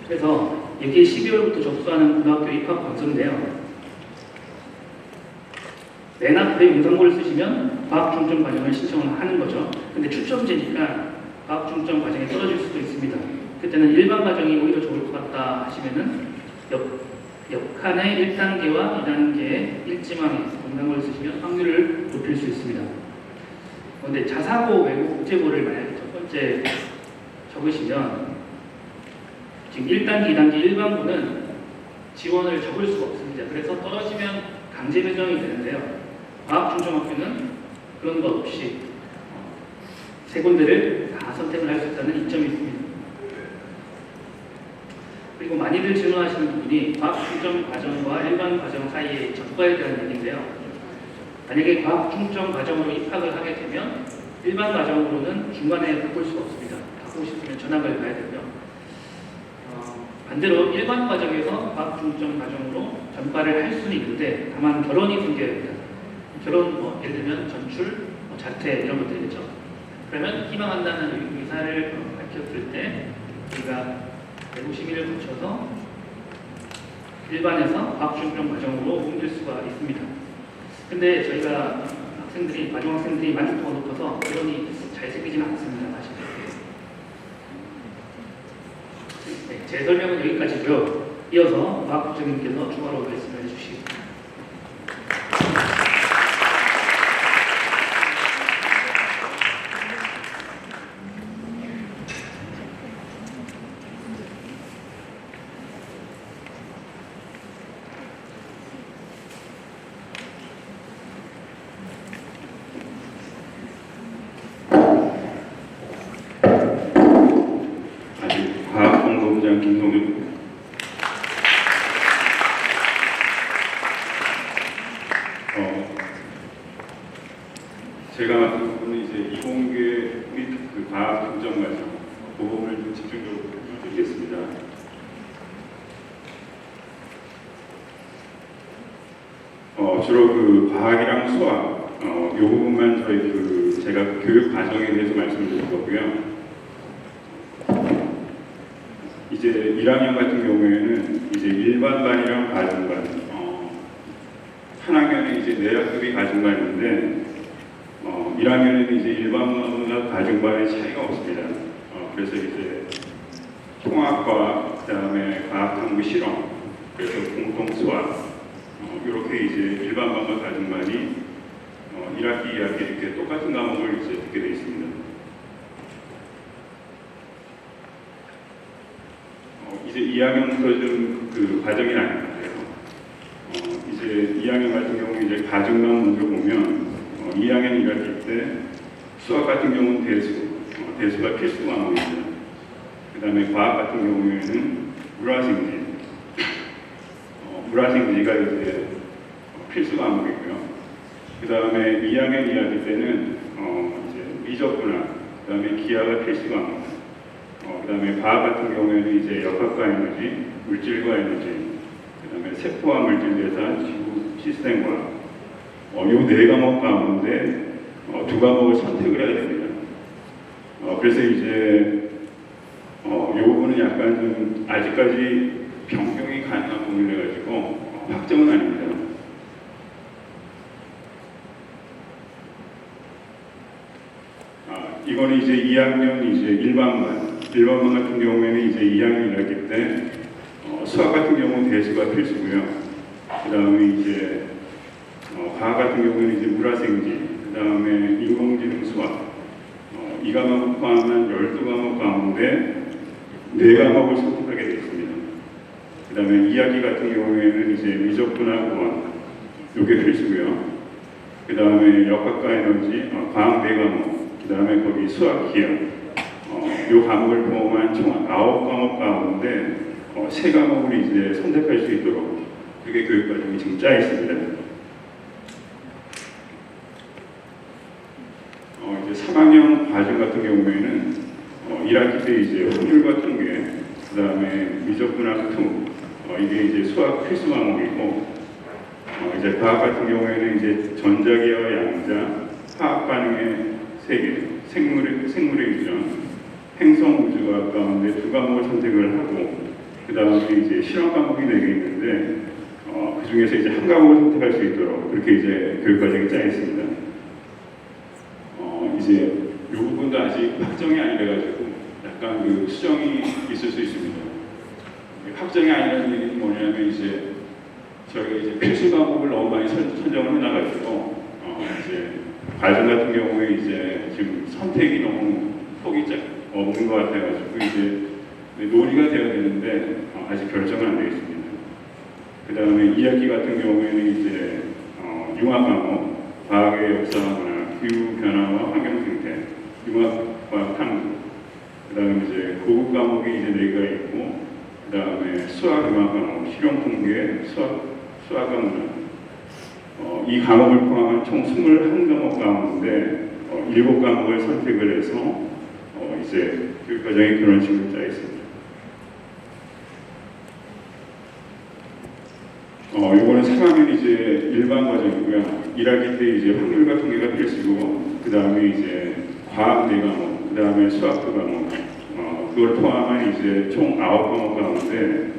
그래서 여기에 12월부터 접수하는 고등학교 입학 관서인데요. 맨 앞에 용산고를 쓰시면 과학중점 과정을 신청을 하는 거죠. 근데 추첨제니까 과학중점 과정에 떨어질 수도 있습니다. 그때는 일반 과정이 오히려 좋을 것 같다 하시면은 옆칸의 1단계와 2단계의 일지망에 용산고를 쓰시면 확률을 높일 수 있습니다. 그런데 자사고 외고 국제고를 만약에 첫 번째 적으시면 지금 1단계, 2단계 일반고는 지원을 적을 수가 없습니다. 그래서 떨어지면 강제 배정이 되는데요. 과학중점학교는 그런 것 없이 세 군데를 다 선택을 할 수 있다는 이점이 있습니다. 그리고 많이들 질문하시는 부분이 과학중점 과정과 일반 과정 사이의 적과에 대한 얘기인데요. 만약에 과학 중점 과정으로 입학을 하게 되면 일반 과정으로는 중간에 바꿀 수가 없습니다. 바꾸고 싶으면 전학을 가야 되고요. 반대로 일반 과정에서 과학 중점 과정으로 전과를 할 수는 있는데 다만 결혼이 생겨야 됩니다. 결혼 예를 들면 전출, 자퇴 이런 것들이겠죠. 그러면 희망한다는 의사를 밝혔을 때 우리가 내부 심의를 거쳐서 일반에서 과학 중점 과정으로 옮길 수가 있습니다. 근데 저희가 과중 학생들이 만족도가 높아서 결혼이 잘 생기지는 않습니다. 사실. 네, 제 설명은 여기까지고요. 이어서 과학국장님께서 추가로 말씀을 해주시겠습니다. 과학본부장 김동준. 제가 맡은 부분은 이제 이공계 및 그 과학 중점 과정 그 부분을 좀 집중적으로 드리겠습니다. 주로 그 과학이랑 수학 이 부분만 저희 제가 교육 과정에 대해서 말씀드릴 거고요. 이제 1학년 같은 경우에는 이제 일반반이랑 과중반, 한 학년에 이제 내학급이 과중반인데 1학년에는 이제 일반반과 과중반의 차이가 없습니다. 그래서 이제 통합과 그다음에 과학탐구 실험, 그래서 공통 수학 이렇게 이제 일반반과 과중반이 1학기, 2학기 이렇게 똑같은 과목을 이제 듣게 되어 있습니다. 이제 2학년부터 좀 그 과정이 나뉘는데요. 이제 2학년 같은 경우 이제 과중만 먼저 보면 2학년 1학기 때 수학 같은 경우는 대수가 필수 과목입니다. 그 다음에 과학 같은 경우에는 물화생지, 물화생지가 이제 필수 과목이고요. 그 다음에 2학년 2학기 때는 이제 미적분학, 그 다음에 기하가 필수 과목. 그 다음에 과학 같은 경우에는 이제 역학과 에너지, 물질과 에너지, 그 다음에 세포와 물질 계산, 지구 시스템과학. 요 네 과목 가운데 두 과목을 선택을 해야 됩니다. 그래서 이제 요 부분은 약간 좀 아직까지 변경이 가능한 부분이라 가지고 확정은 아닙니다. 이거는 이제 2학년 이제 일반반 같은 경우에는 이제 2학년 1학기 때 수학 같은 경우는 대수가 필수고요. 그 다음에 이제 과학 같은 경우는 이제 물화생지, 그 다음에 인공지능 수학 이 과목 포함한 12과목 가운데 4과목을 선택하게 되어 있습니다. 그 다음에 2학기 같은 경우에는 이제 미적분학 우원 이게 필수고요. 그 다음에 역학과 에너지 과학 4과목, 그 다음에 거기 수학 기하 이 과목을 포함한 총 9과목 가운데 3과목을 이제 선택할 수 있도록 그게 교육과정이 지금 짜 있습니다. 이제 3학년 과정 같은 경우에는 1학기 때 이제 확률과 통계, 그 다음에 미적분학 2 이게 이제 수학 필수 과목이고 이제 과학 같은 경우에는 이제 전자기와 양자, 화학 반응의 세계, 생물의 유전, 행성 우주과학 가운데 2과목을 선택을 하고 그 다음에 이제 실험 과목이 4개 있는데 그 중에서 이제 한 과목을 선택할 수 있도록 그렇게 이제 교육 과정이 짜 있습니다. 이제 이 부분도 아직 확정이 아니라가지고 약간 그 수정이 있을 수 있습니다. 확정이 아니라는 얘기는 뭐냐면 이제 저희가 이제 필수 과목을 너무 많이 선정을 해놔가지고 이제 과정 같은 경우에 이제 지금 선택이 너무 폭이 없는 것 같아가지고 이제 논의가 되어야 되는데 아직 결정은 안 되어 있습니다. 그 다음에 2학기 같은 경우에는 이제 융합 과목, 과학의 역사문화, 기후 변화와 환경 생태, 융합과학 탐구, 그 다음에 이제 고급 과목이 이제 4개가 있고, 그 다음에 수학 융합 과목, 실용 통계, 수학과 문화, 이 과목을 포함한 총 21과목 가운데 7과목을 선택을 해서 이제 교육과정에 그런 식으로 짜 있습니다. 이거는 3학년 이제 일반 과정이고요. 1학기 때 이제 확률과 통계가 필수고, 그 다음에 이제 과학 4과목, 그 다음에 수학 2과목, 그걸 포함한 이제 총 9과목 가운데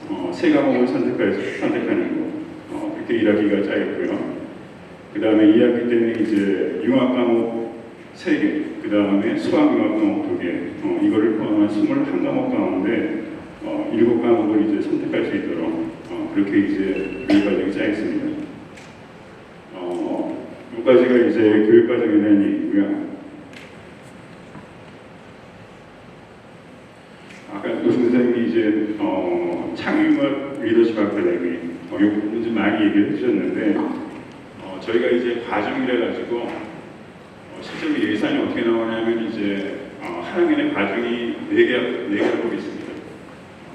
3과목을 선택하는 거. 그렇게 1학기가 짜 있고요. 그 다음에 2학기 때는 이제 융합 과목 3개, 그 다음에 수학 융합 과목 2개, 이거를 포함한 21과목 가운데 7과목을 이제 선택할 수 있도록 그렇게 이제 교육과정이 짜 있습니다. 여기까지가 이제 교육과정에 대한 얘기고요. 아까 노승 선생님이 이제 창의융합 리더십 아카데미 이 부분 좀 많이 얘기를 해주셨는데, 저희가 이제 과정이라 가지고 실제로 예산이 어떻게 나오냐면 이제 한 학년에 과정이 4개라고 있습니다.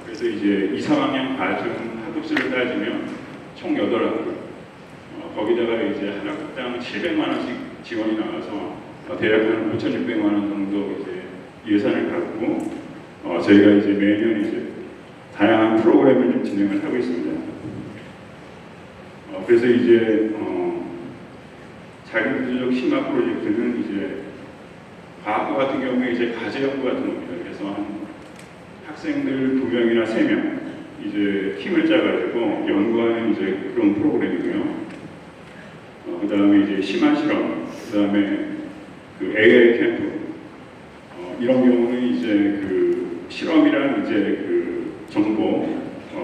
그래서 이제 2, 3학년 과정 학급수를 따지면 총 8학급, 거기다가 이제 한 학급당 700만 원씩 지원이 나와서 대략 한 5,600만 원 정도 이제 예산을 갖고 저희가 이제 매년 이제 다양한 프로그램을 좀 진행을 하고 있습니다. 그래서 이제 자기주도적 심화 프로젝트는 이제 과학과 같은 경우에 이제 과제 연구 같은 겁니다. 그래서 한 학생들 2명이나 3명 이제 팀을 짜가지고 연구하는 이제 그런 프로그램이고요. 그 다음에 이제 심한 실험, 그 다음에 그 AI 캠프, 이런 경우는 이제 그 실험이랑 이제 그 정보,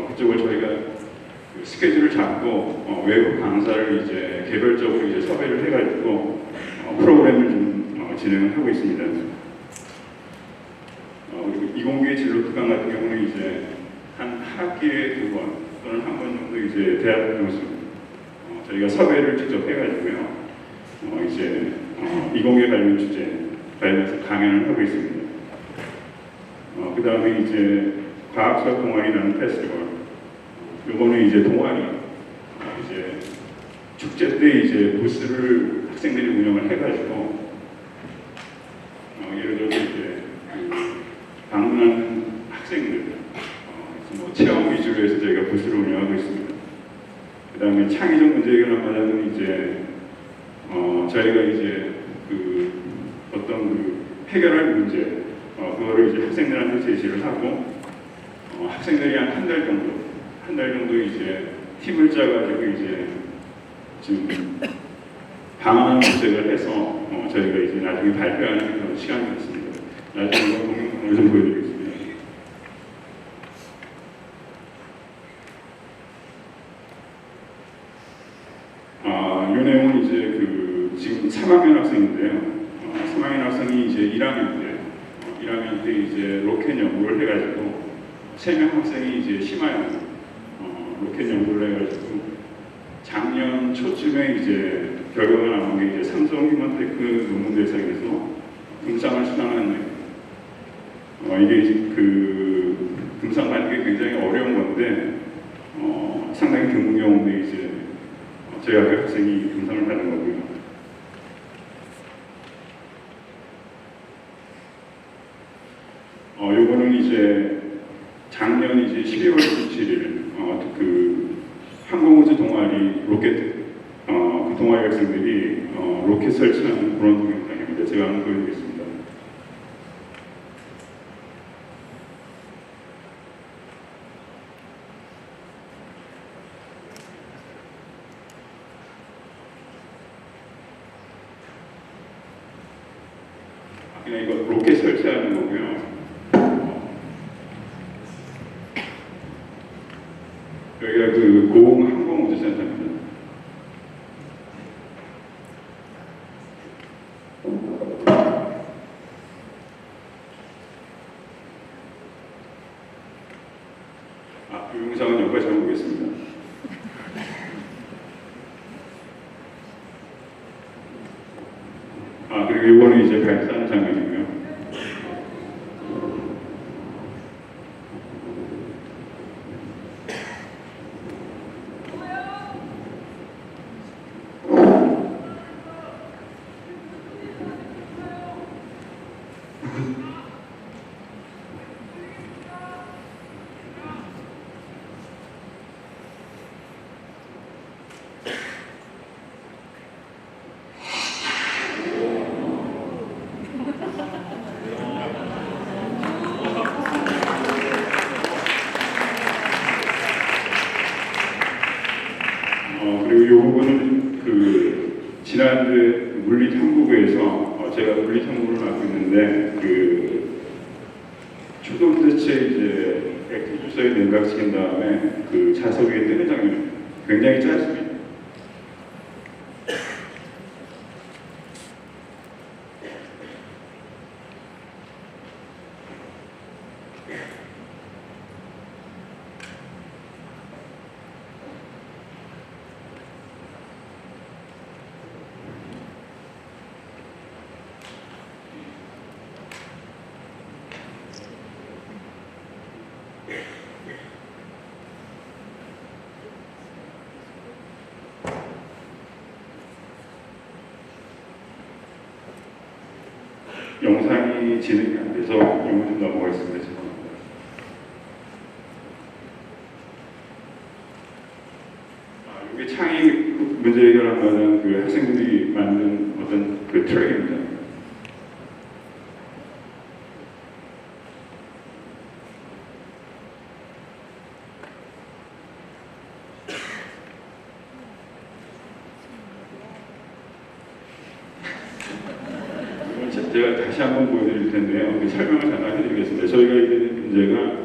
그쪽을 저희가 그 스케줄을 잡고 외부 강사를 이제 개별적으로 이제 섭외를 해가지고 프로그램을 좀 진행을 하고 있습니다. 그리고 이공계 진로 특강 같은 경우는 이제 한 학기에 2번 또는 한 번 정도 이제 대학 교수 저희가 섭외를 직접 해가지고요. 이제 이공계 관련 주제 관련해서 강연을 하고 있습니다. 그 다음에 이제 과학수학 동아리라는 페스티벌, 요거는 이제 동아리 이제 축제 때 이제 부스를 학생들이 운영을 해가지고 예를 들어서 이제 방문하는 학생들 뭐 체험 위주로 해서 저희가 부스를 운영하고 있습니다. 그 다음에 창의적 문제 해결하는 이제 저희가 이제 그 어떤 그 해결할 문제 그거를 이제 학생들한테 제시를 하고 학생들이 한 달 정도 이제 팀을 짜가지고 이제 지금 방안 모색을 해서 저희가 이제 나중에 발표하는 그런 시간이 있습니다. 나중에 공연을 좀 보여드리겠습니다. 이 내용은 이제 그 지금 3학년 학생인데요. 3학년 학생이 이제 1학년 때 이제 로켓 연구를 해가지고 3명 학생이 이제 심화연 로켓 연구를 해가지고 작년 초쯤에 이제 결과가 나온 게 이제 삼성 휴먼테크 논문 대상에서 금상을 수상한 이게 그 금상 받는 게 굉장히 어려운 건데 상당히 드문 경우인데 이제 저희 학교 학생이 금상을 받은 거고요. 요거는 이제 작년 이제 12월 27일 그 항공우주 동아리 로켓 그 동아리 학생들이 로켓 설치하는 그런 동영상입니다. 제가 한번 보여드리겠습니다. 그냥 이거 로켓 설치하는 거고요. 여기가 그 고흥 항공우주센터입니다. 이 영상은 여기까지 해보겠습니다. 그리고 이거는 이제 발사하는 장면이고요. 지난주에 물리탐구부에서 제가 물리탐구를 맡고 있는데 그 초동대체 이제 액티 주사에 냉각시킨 다음에 그 자석 위에 뜨는 장면 굉장히 짧습니다. 영상이 진행이 안 돼서 영어 좀 넘어가겠습니다. 죄송합니다. 이게 창의 문제 해결하는 그 학생들이 만든 어떤 그 트랙입니다. 제가 다시 한번 보여드릴 텐데요. 그 설명을 잠깐 해드리겠습니다. 저희가 이제 문제가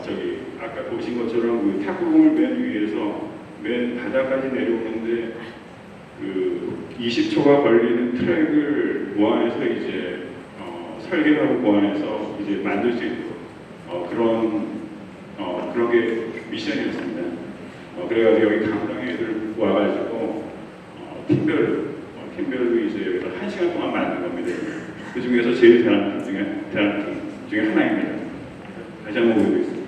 저기 아까 보신 것처럼 그 탁구공을 맨 위에서 맨 바닥까지 내려오는데 그 20초가 걸리는 트랙을 보완해서 이제 설계하고 보완해서 이제 만들 수 있도록 그런 게 미션이었습니다. 그래가지고 여기 강당 애들 와가지고 팀별로 이제 1시간 동안 만든 겁니다. 그 중에서 제일 대단한 팀 중에 하나입니다. 다시 한번 보여드리겠습니다.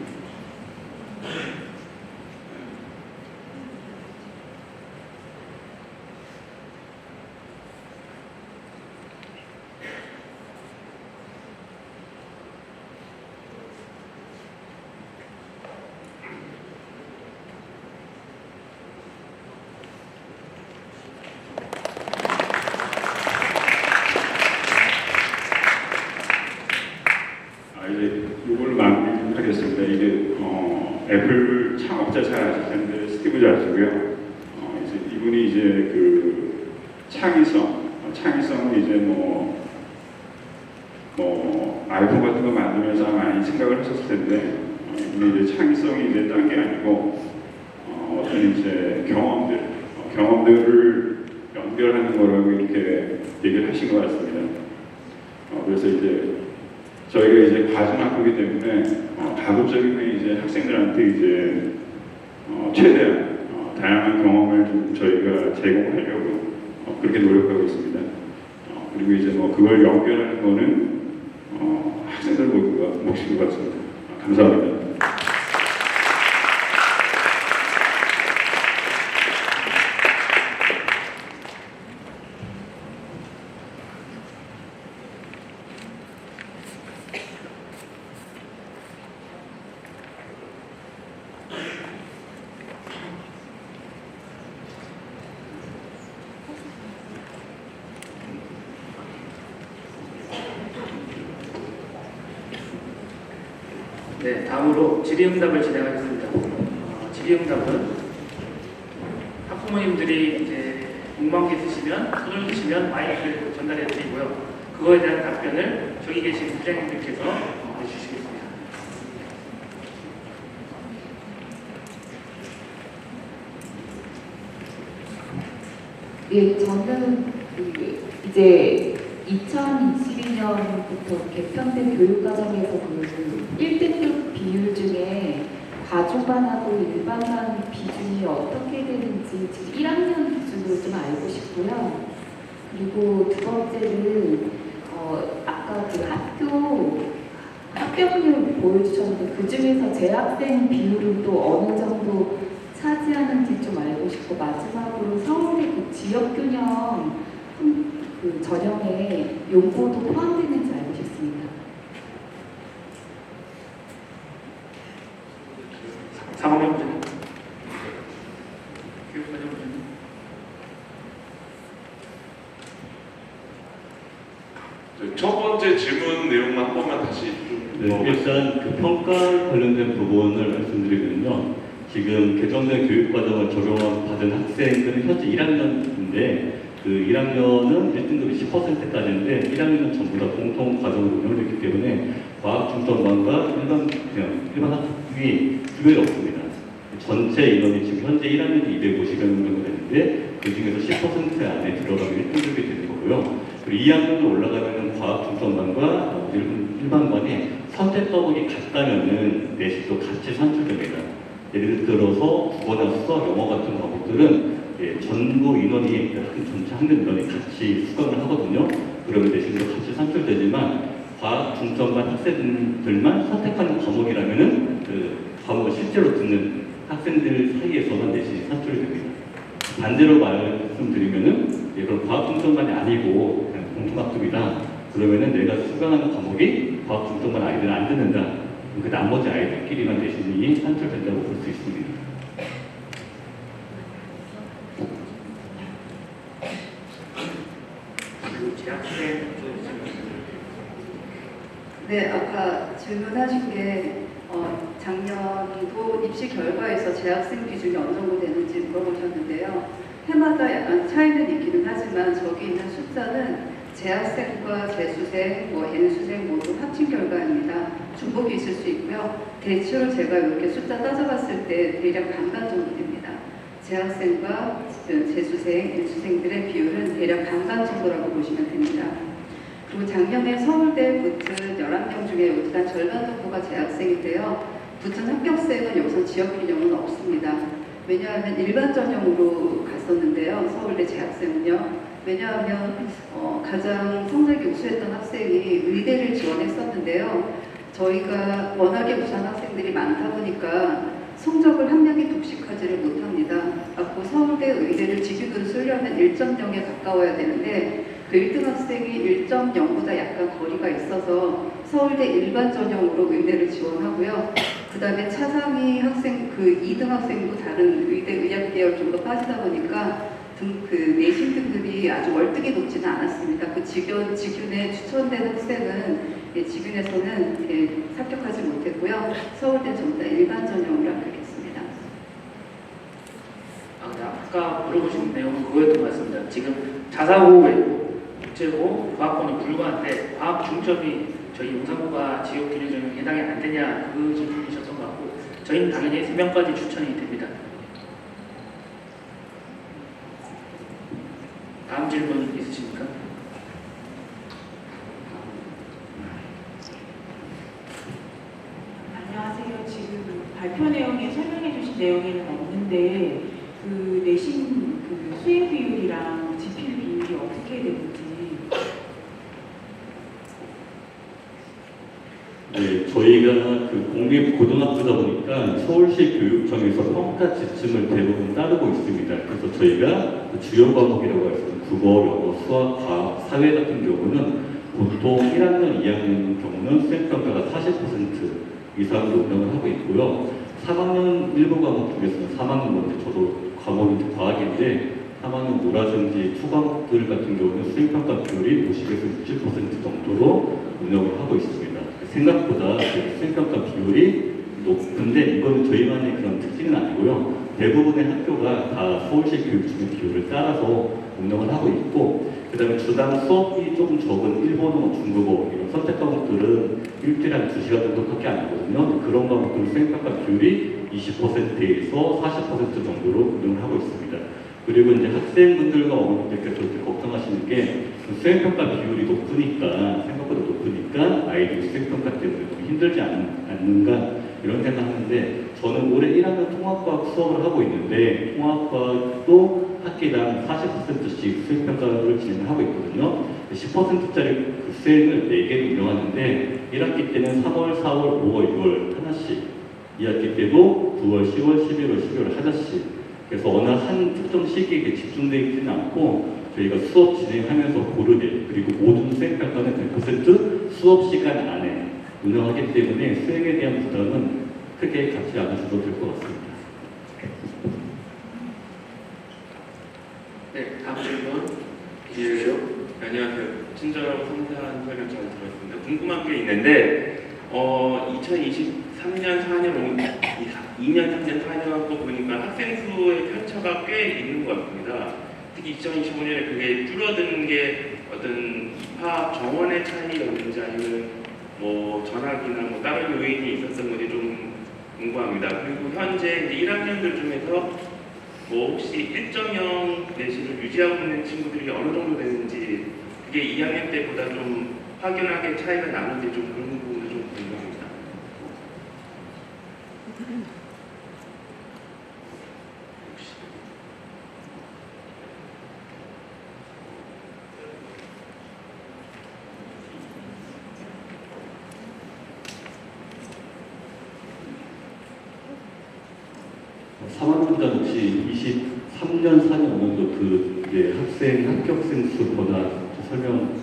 이제 이걸 마무리하겠습니다. 이게 애플 창업자 잘 아실 텐데 스티브 잡스고요. 이제 이분이 이제 그 창의성은 이제 뭐 아이폰 같은 거 만들면서 많이 생각을 하셨을 텐데 이분이 이제 창의성이 이제 딴 게 아니고 어떤 이제 경험들을 연결하는 거라고 이렇게 얘기를 하신 것 같습니다. 그래서 이제 저희가 이제 과정학교이기 때문에 가급적이면 이제 학생들한테 이제 최대한 다양한 경험을 좀 저희가 제공하려고 그렇게 노력하고 있습니다. 그리고 이제 그걸 연결하는 거는 학생들 몫인 것 같습니다. 감사합니다. 네, 다음으로 질의응답을 진행하겠습니다. 질의응답은 학부모님들이 이제 궁금한 게 있으시면 손을 드시면 마이크를 전달해 드리고요. 그거에 대한 답변을 저기 계신 부장님들께서 해주시겠습니다. 예, 저는 이제 2022년부터 개편된 교육과정에서 그 1등급 비율 중에 가족반하고 일반반 비중이 어떻게 되는지 지금 1학년 기준으로 좀 알고 싶고요. 그리고 두 번째는 아까 그 합격률 보여주셨는데 그 중에서 재학생 비율은 또 어느 정도 차지하는지 좀 알고 싶고, 마지막으로 서울의 그 지역균형 그 전형에 용고도 포함되는지 알고 싶습니다. 상황의 문제는 교육과정 문제는 첫 번째 질문 내용만 한 번만 다시 좀 네, 일단 그 평가 관련된 부분을 말씀드리면요. 지금 개정된 교육과정을 적용받은 학생들은 현재 1학년인데 그 1학년은 1등급이 10%까지인데 1학년은 전부 다 공통 과정으로 운영되기 때문에 과학 중점반과 일반 학급이 구별이 없습니다. 전체 인원이 지금 현재 1학년이 250여 명 정도 되는데 그 중에서 10% 안에 들어가면 1등급이 되는 거고요. 그리고 2학년으로 올라가면 과학 중점반과 일반반이 선택 과목이 같다면은 내신도 같이 산출됩니다. 예를 들어서 국어나 수학, 영어 같은 과목들은 전부 인원이 전체 학년 인원이 같이 수강을 하거든요. 그러면 내신도 같이 산출되지만 과학 중점반 학생들만 선택하는 과목이라면은 그 과목을 실제로 듣는 학생들 사이에서만 내신이 산출이 됩니다. 반대로 말씀드리면은 그런 과학 중점반이 아니고 그냥 공통학급이다. 그러면은 내가 수강하는 과목이 과학 중점반 아이들은 안 듣는다. 그 나머지 아이들끼리만 내신이 산출된다고 볼 수 있습니다. 네, 아까 질문하신 게 작년도 입시 결과에서 재학생 비중이 어느 정도 되는지 물어보셨는데요. 해마다 약간 차이는 있기는 하지만 저기 있는 숫자는 재학생과 재수생, N수생 모두 합친 결과입니다. 중복이 있을 수 있고요. 대체로 제가 이렇게 숫자 따져봤을 때 대략 반반 정도 됩니다. 재학생과 재수생, N수생들의 비율은 대략 반반 정도라고 보시면 됩니다. 그리고 작년에 서울대 붙은 11명 중에 여기서 한 절반 정도가 재학생인데요. 붙은 합격생은 여기서 지역 균형은 없습니다. 왜냐하면 일반 전형으로 갔었는데요. 서울대 재학생은요. 왜냐하면 가장 성적이 우수했던 학생이 의대를 지원했었는데요. 저희가 워낙에 우수한 학생들이 많다 보니까 성적을 한 명이 독식하지를 못합니다. 앞으로 서울대 의대를 직위으로 쓰려면 1.0에 가까워야 되는데 그 1등 학생이 1.0보다 약간 거리가 있어서 서울대 일반 전형으로 의대를 지원하고요. 그 다음에 차상위 학생, 그 2등 학생도 다른 의대 의학 계열 쪽으로 빠지다 보니까 그 내신 등급이 아주 월등히 높지는 않았습니다. 그 직윤에 추천된 학생은 직윤에서는 합격하지 못했고요. 서울대 전부 다 일반 전형으로 합격했습니다. 아까 물어보신 내용은 그거였던 것 같습니다. 지금 자사고 외고, 국제고, 과학고는 불과한데 과학 중점이 저희 용산고가 지역 균형 전형에 해당이 안 되냐 그 질문이셨던 것 같고 저희는 당연히 3명까지 추천이 됩니다. 다음 질문 있으십니까? 안녕하세요. 지금 발표 내용에 설명해 주신 내용에는 없는데 그 내신 그 수행 비율이랑 지필 비율이 어떻게 되는지. 네, 저희가 그 공립고등학교다 보니까 서울시 교육청에서 평가 지침을 대부분 따르고 있습니다. 그래서 저희가 그 주요 과목이라고 할 수 있는 국어, 영어, 수학, 과학, 사회 같은 경우는 보통 1학년, 2학년 경우는 수행평가가 40% 이상으로 운영을 하고 있고요. 3학년 일부 과목 중에서는 3학년 먼저 저도 과목이 과학인데 3학년 문화정지 초과목들 같은 경우는 수행평가 비율이 50에서 60% 정도로 운영을 하고 있습니다. 생각보다 수행평가 비율이 높은데 이거는 저희만의 그런 특징은 아니고요. 대부분의 학교가 다 서울시 교육청의 비율을 따라서 운영을 하고 있고 그 다음에 주당 수업이 조금 적은 일본어, 중국어 이런 선택 과목들은 일주일에 한 2시간 정도밖에 안 하거든요. 그런 과목들 수행평가 비율이 20%에서 40% 정도로 운영을 하고 있습니다. 그리고 이제 학생분들과 어머님들께서 이렇게 걱정하시는 게 수행평가 비율이 높으니까 생각보다 높으니까 아이들이 수행평가 때문에 좀 힘들지 않는가 이런 생각하는데 저는 올해 1학년 통합과학 수업을 하고 있는데 통합과학도 학기당 40%씩 수행평가를 진행하고 있거든요. 10%짜리 그 수행을 4개를 운영하는데 1학기 때는 3월, 4월, 5월, 6월 하나씩 2학기 때도 9월, 10월, 11월, 12월 하나씩 그래서 어느 한 특정 시기에 집중되어 있지는 않고 저희가 수업 진행하면서 고르게 그리고 모든 수행평가는 100% 수업 시간 안에 운영하기 때문에 수행에 대한 부담은 크게 갖지 않으셔도 될 것 같습니다. 네, 다음 질문. 예, 안녕하세요. 친절하고 상세한 설명 잘 들었습니다. 궁금한 게 있는데 2023년 4년 2년 3년 4년 또 보니까 학생 수의 편차가 꽤 있는 것 같습니다. 특히 2025년에 그게 줄어드는 게 어떤 입학 정원의 차이였는지 아니면 뭐 전학이나 뭐 다른 요인이 있었던 건지 좀 궁금합니다. 그리고 현재 이제 1학년들 중에서 뭐 혹시 1.0 내신을 유지하고 있는 친구들이 어느 정도 되는지 그게 2학년 때보다 좀 확연하게 차이가 나는지 좀 그런 부분도 좀 궁금합니다. 사망자 혹시 23년, 4년도 그 이제 학생 합격생 수 변화 설명하실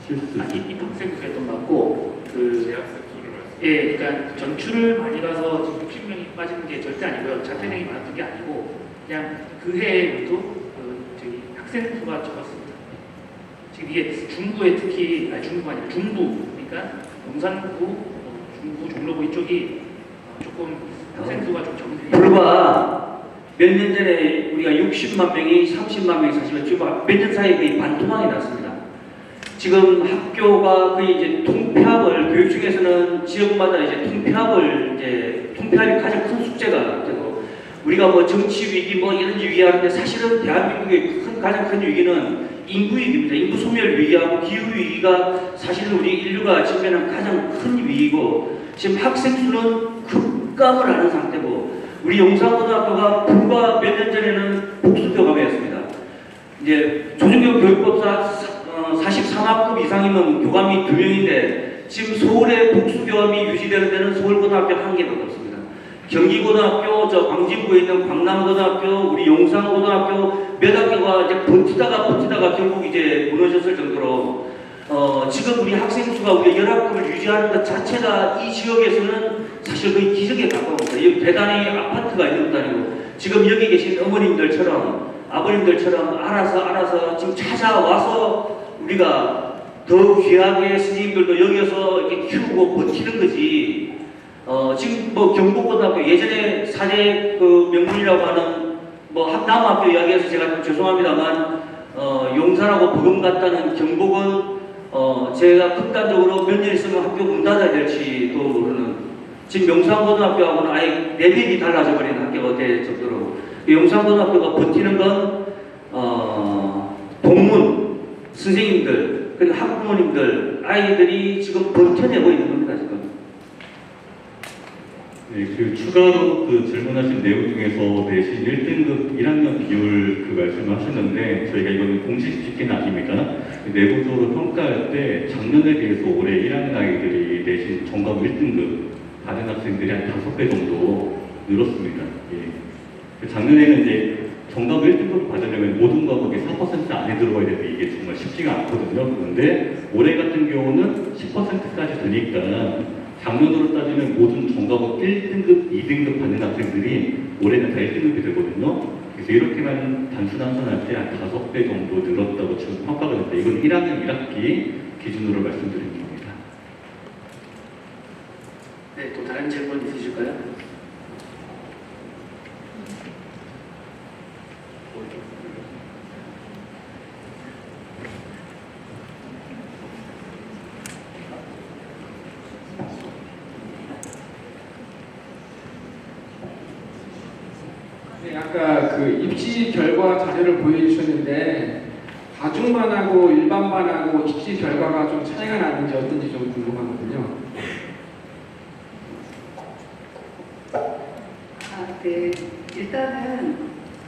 수 아니 있을까요? 입학생 수에 좀 맞고 그 재학생 수를 말씀. 예, 그러니까 전출을 많이 가서 지금 60명이 빠지는 게 절대 아니고요. 자퇴생이 많았던 게 아니고 그냥 그 해에도 저희 학생 수가 적었습니다. 지금 이게 중부에 특히 중부가 아니라 중부, 그러니까 용산구, 중부, 종로구 이쪽이 조금 학생 수가 좀 적은 편이에요. 불과 몇 년 전에 우리가 60만 명이 30만 명이 사실은 지금 몇 년 사이에 거의 반토막이 났습니다. 지금 학교가 거의 이제 통폐합을 교육 중에서는 지역마다 이제 통폐합이 가장 큰 숙제가 되고 우리가 뭐 정치 위기 뭐 이런 위기하는데 사실은 대한민국의 가장 큰 위기는 인구 위기입니다. 인구 소멸 위기하고 기후 위기가 사실은 우리 인류가 직면한 가장 큰 위기고 지금 학생 수는 급감을 하는 상태고 우리 용산고등학교가 불과 몇 년 전에는 복수 교감이었습니다. 이제 조중교 교육법사 43학급 이상이면 교감이 2명인데 지금 서울의 복수 교감이 유지되는 데는 서울고등학교 1개밖에 없습니다. 경기고등학교, 저 광진구에 있는 광남고등학교, 우리 용산고등학교 몇 학교가 이제 버티다가 결국 이제 무너졌을 정도로 지금 우리 학생 수가 우리 열학급을 유지하는 것 자체가 이 지역에서는 사실 거의 기적에 가까웁니다. 여기 대단히 아파트가 있는 것도 아니고 지금 여기 계신 어머님들처럼 아버님들처럼 알아서 지금 찾아와서 우리가 더 귀하게 스님들도 여기서 이렇게 키우고 버티는 거지. 지금 뭐 경북고등학교 예전에 사제 그 명문이라고 하는 뭐 남학교 이야기해서 제가 좀 죄송합니다만 용산하고 버금갔다는 경북은 제가 극단적으로 몇 년 있으면 학교 문 닫아야 될지도 모르는 지금 용산고등학교하고는 아예 레벨이 달라져 버리는 학교가 될 정도로 용산고등학교가 버티는 건 동문 선생님들 그리고 학부모님들 아이들이 지금 버텨내고 있는 겁니다 지금. 네, 그 추가로 그 질문하신 내용 중에서 내신 1등급 1학년 비율 그 말씀을 하셨는데 저희가 이거는 공식 집계는 아닙니다. 내부적으로 평가할 때 작년에 비해서 올해 1학년 아이들이 내신 전과목 1등급 받은 학생들이 한 5배 정도 늘었습니다. 예. 작년에는 이제 전과목 1등급 받으려면 모든 과목이 4% 안에 들어가야 되는데 이게 정말 쉽지가 않거든요. 그런데 올해 같은 경우는 10%까지 되니까 작년으로 따지면 모든 전과목 1등급, 2등급 받는 학생들이 올해는 다 1등급이 되거든요. 그래서 이렇게만 단순 환산할 때 한 5배 정도 늘었다고 지금 평가가 됩니다. 이건 1학년 1학기 기준으로 말씀드린 겁니다. 네, 또 다른 질문 있으실까요? 네, 아까 그 입시 결과 자료를 보여주셨는데 과중반하고 일반반하고 입시 결과가 좀 차이가 나는지 어떤지 좀 궁금하거든요. 네. 일단은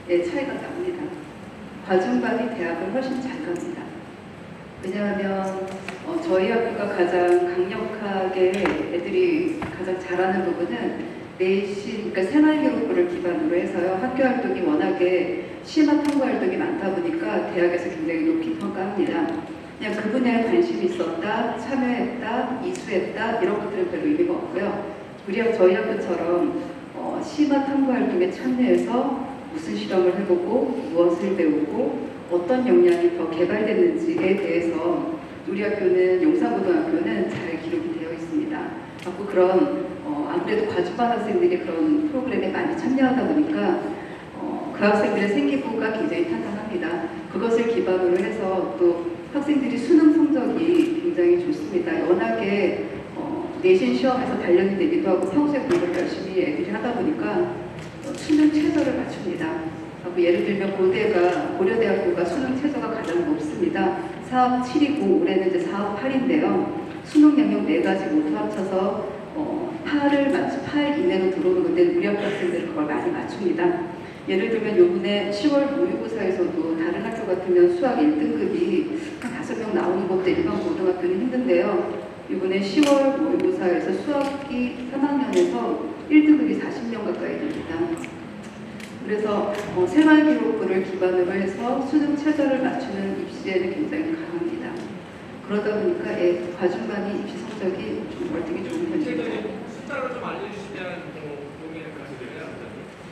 차이가 납니다. 과중반이 대학을 훨씬 잘 갑니다. 왜냐하면 저희 학교가 가장 강력하게 애들이 가장 잘하는 부분은 내신, 그러니까 새날교육부를 기반으로 해서요. 학교 활동이 워낙에 심화 탐구 활동이 많다 보니까 대학에서 굉장히 높이 평가합니다. 그냥 그 분야에 관심이 있었다, 참여했다, 이수했다 이런 것들은 별로 의미가 없고요. 저희 학교처럼 심화 탐구 활동에 참여해서 무슨 실험을 해보고 무엇을 배우고 어떤 역량이 더 개발됐는지에 대해서 우리 학교는 용산고등학교는 잘 기록이 되어 있습니다. 자꾸 그런 아무래도 과중반 학생들이 그런 프로그램에 많이 참여하다 보니까 그 학생들의 생기부가 굉장히 탄탄합니다. 그것을 기반으로 해서 또 학생들이 수능 성적이 굉장히 좋습니다. 워낙에 내신 시험에서 단련이 되기도 하고 평소에 공부를 열심히 애들이 하다 보니까 수능 최저를 맞춥니다. 예를 들면 고려대학교가 수능 최저가 가장 높습니다. 4학 7이고 올해는 이제 4학 8인데요. 수능 영역 4가지 모두 합쳐서 8 이내로 들어오는 건데 우리 학교 학생들은 그걸 많이 맞춥니다. 예를 들면 요번에 10월 모의고사에서도 다른 학교 같으면 수학 1등급이 한 5명 나오는 것도 일반 고등학교는 힘든데요. 이번에 10월 모의고사에서 수학이 3학년에서 1등급이 40명 가까이 됩니다. 그래서 생활기록부를 기반으로 해서 수능 최저를 맞추는 입시에는 굉장히 강합니다. 그러다 보니까 과중반이 입시 성적이 좀 월등히 좋은 편입니다. 숫자로 좀 알려주시면 도움이 될 것 같은데요.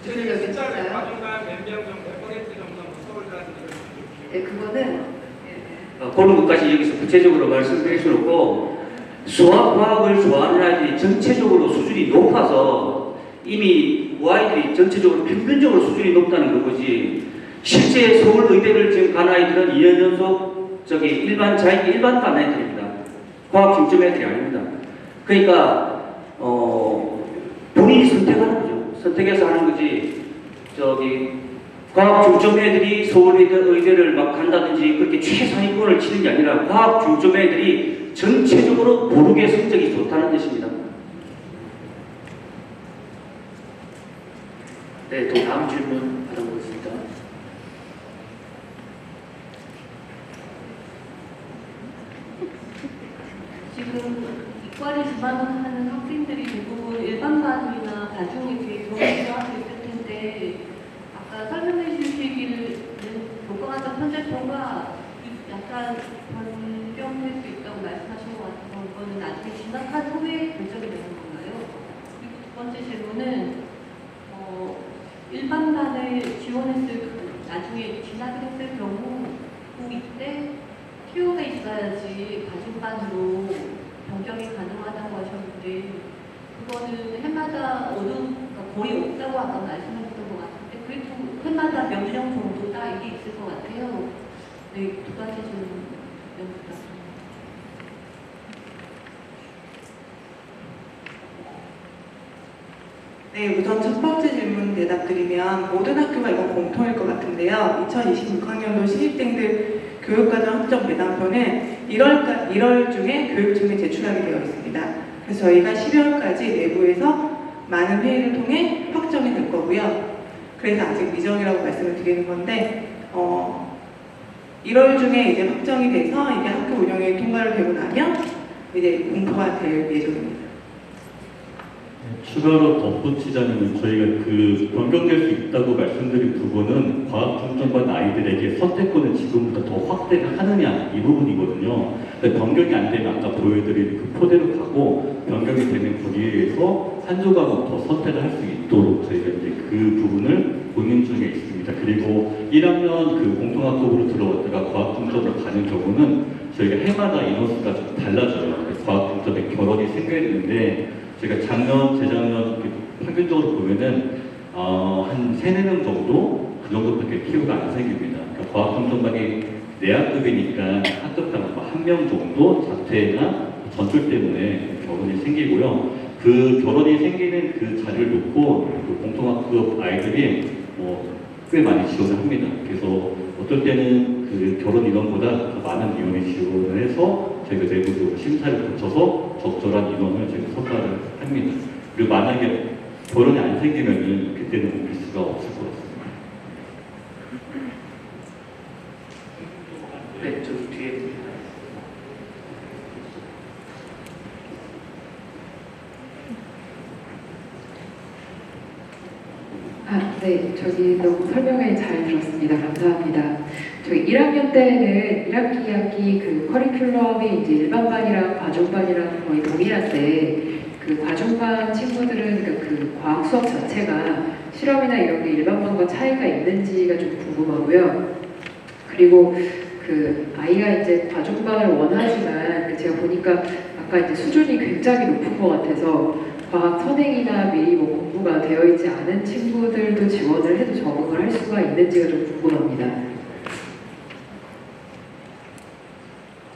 구체적인 숫자요? 과중반 몇 퍼센트 정도 서울대라든지 그거는 그런 것까지 여기서 구체적으로 말씀드릴 수는 없고 수학, 과학을 좋아하는 아이들이 전체적으로 수준이 높아서 이미 그 아이들이 전체적으로 평균적으로 수준이 높다는 거지 실제 서울 의대를 지금 간 아이들은 2년 연속 일반 간 애들입니다. 과학 중점 애들이 아닙니다. 그러니까 본인이 선택하는 거죠. 선택해서 하는 거지 과학 중점 애들이 서울 의대를 막 간다든지 그렇게 최상위권을 치는 게 아니라 과학 중점 애들이 전체적으로 고르게 성적이 좋다는 뜻입니다. 네, 또 다음 질문 받아보겠습니다. 지금 이과를 지망하는 학생들이 대부분 일반반이나 과중에 비해 경험을 하고 있을 텐데 아까 설명해 주시기를 교과과정 편제표가 약간 변경될 수 있다고 말씀하신 것 같아서 이거는 나중에 진학한 후에 결정이 되는 건가요? 그리고 두 번째 질문은 일반반을 지원했을 나중에 진학을 했을 경우 고2 때 TO가 있어야지 과중반으로 변경이 가능하다고 하셨는데 그거는 해마다 거의 없다고 아까 말씀하셨던 것 같은데 그래도 해마다 몇 명 정도 다 이게 있을 것 같아요. 네, 두 가지 질문 부탁드립니다. 네, 우선 첫 번째 질문 대답드리면 모든 학교가 이건 공통일 것 같은데요. 2026학년도 신입생들 교육과정 학점 배당표는 1월 중에 교육청에 제출하게 되어 있습니다. 그래서 저희가 12월까지 내부에서 많은 회의를 통해 확정이 될 거고요. 그래서 아직 미정이라고 말씀을 드리는 건데 1월 중에 이제 확정이 돼서 이게 학교 운영에 통과를 되고 나면 이제 공포가 될 예정입니다. 추가로 덧붙이자면 저희가 변경될 수 있다고 말씀드린 부분은 과학 중점반 아이들에게 선택권을 지금부터 더 확대를 하느냐 이 부분이거든요. 근데 변경이 안 되면 아까 보여드린 그 토대로 가고 변경이 되는 거기에서 한두 과목 더 선택을 할 수 있도록 저희가 이제 그 부분을 고민 중에 있습니다. 그리고 1학년 공통학급으로 들어갔다가 과학 중점으로 가는 경우는 저희가 해마다 인원수가 좀 달라져요. 과학 중점에 결혼이 생겨야 되는데 제가 작년, 재작년 평균적으로 보면은 한 3-4명 정도 그 정도밖에 TO가 안 생깁니다. 그러니까 과학중점반이 내학급이니까 학급당 1명 정도 자퇴나 전출 때문에 결혼이 생기고요. 그 결혼이 생기는 그 자리를 놓고 그 공통학급 아이들이 꽤 많이 지원을 합니다. 그래서 어떨 때는 그 결혼 인원보다 더 많은 인원이 지원을 해서 저희가 내부적으로 심사를 거쳐서 적절한 인원을 저희가 선발을 합니다. 그리고 만약에 결혼이 안 생기면은 그때는 옮길 수가 없을 것 같습니다. 네, 저기 뒤에. 네, 저기 너무 설명을 잘 들었습니다. 감사합니다. 저희 1학년 때는 1학기, 2학기 그 커리큘럼이 이제 일반반이랑 과중반이랑 거의 동일한데 그 과중반 친구들은 그러니까 그 과학 수업 자체가 실험이나 이런 게 일반반과 차이가 있는지가 좀 궁금하고요. 그리고 그 아이가 이제 과중반을 원하지만 제가 보니까 아까 이제 수준이 굉장히 높은 것 같아서 과학 선행이나 미리 뭐 공부가 되어 있지 않은 친구들도 지원을 해도 적응을 할 수가 있는지가 좀 궁금합니다.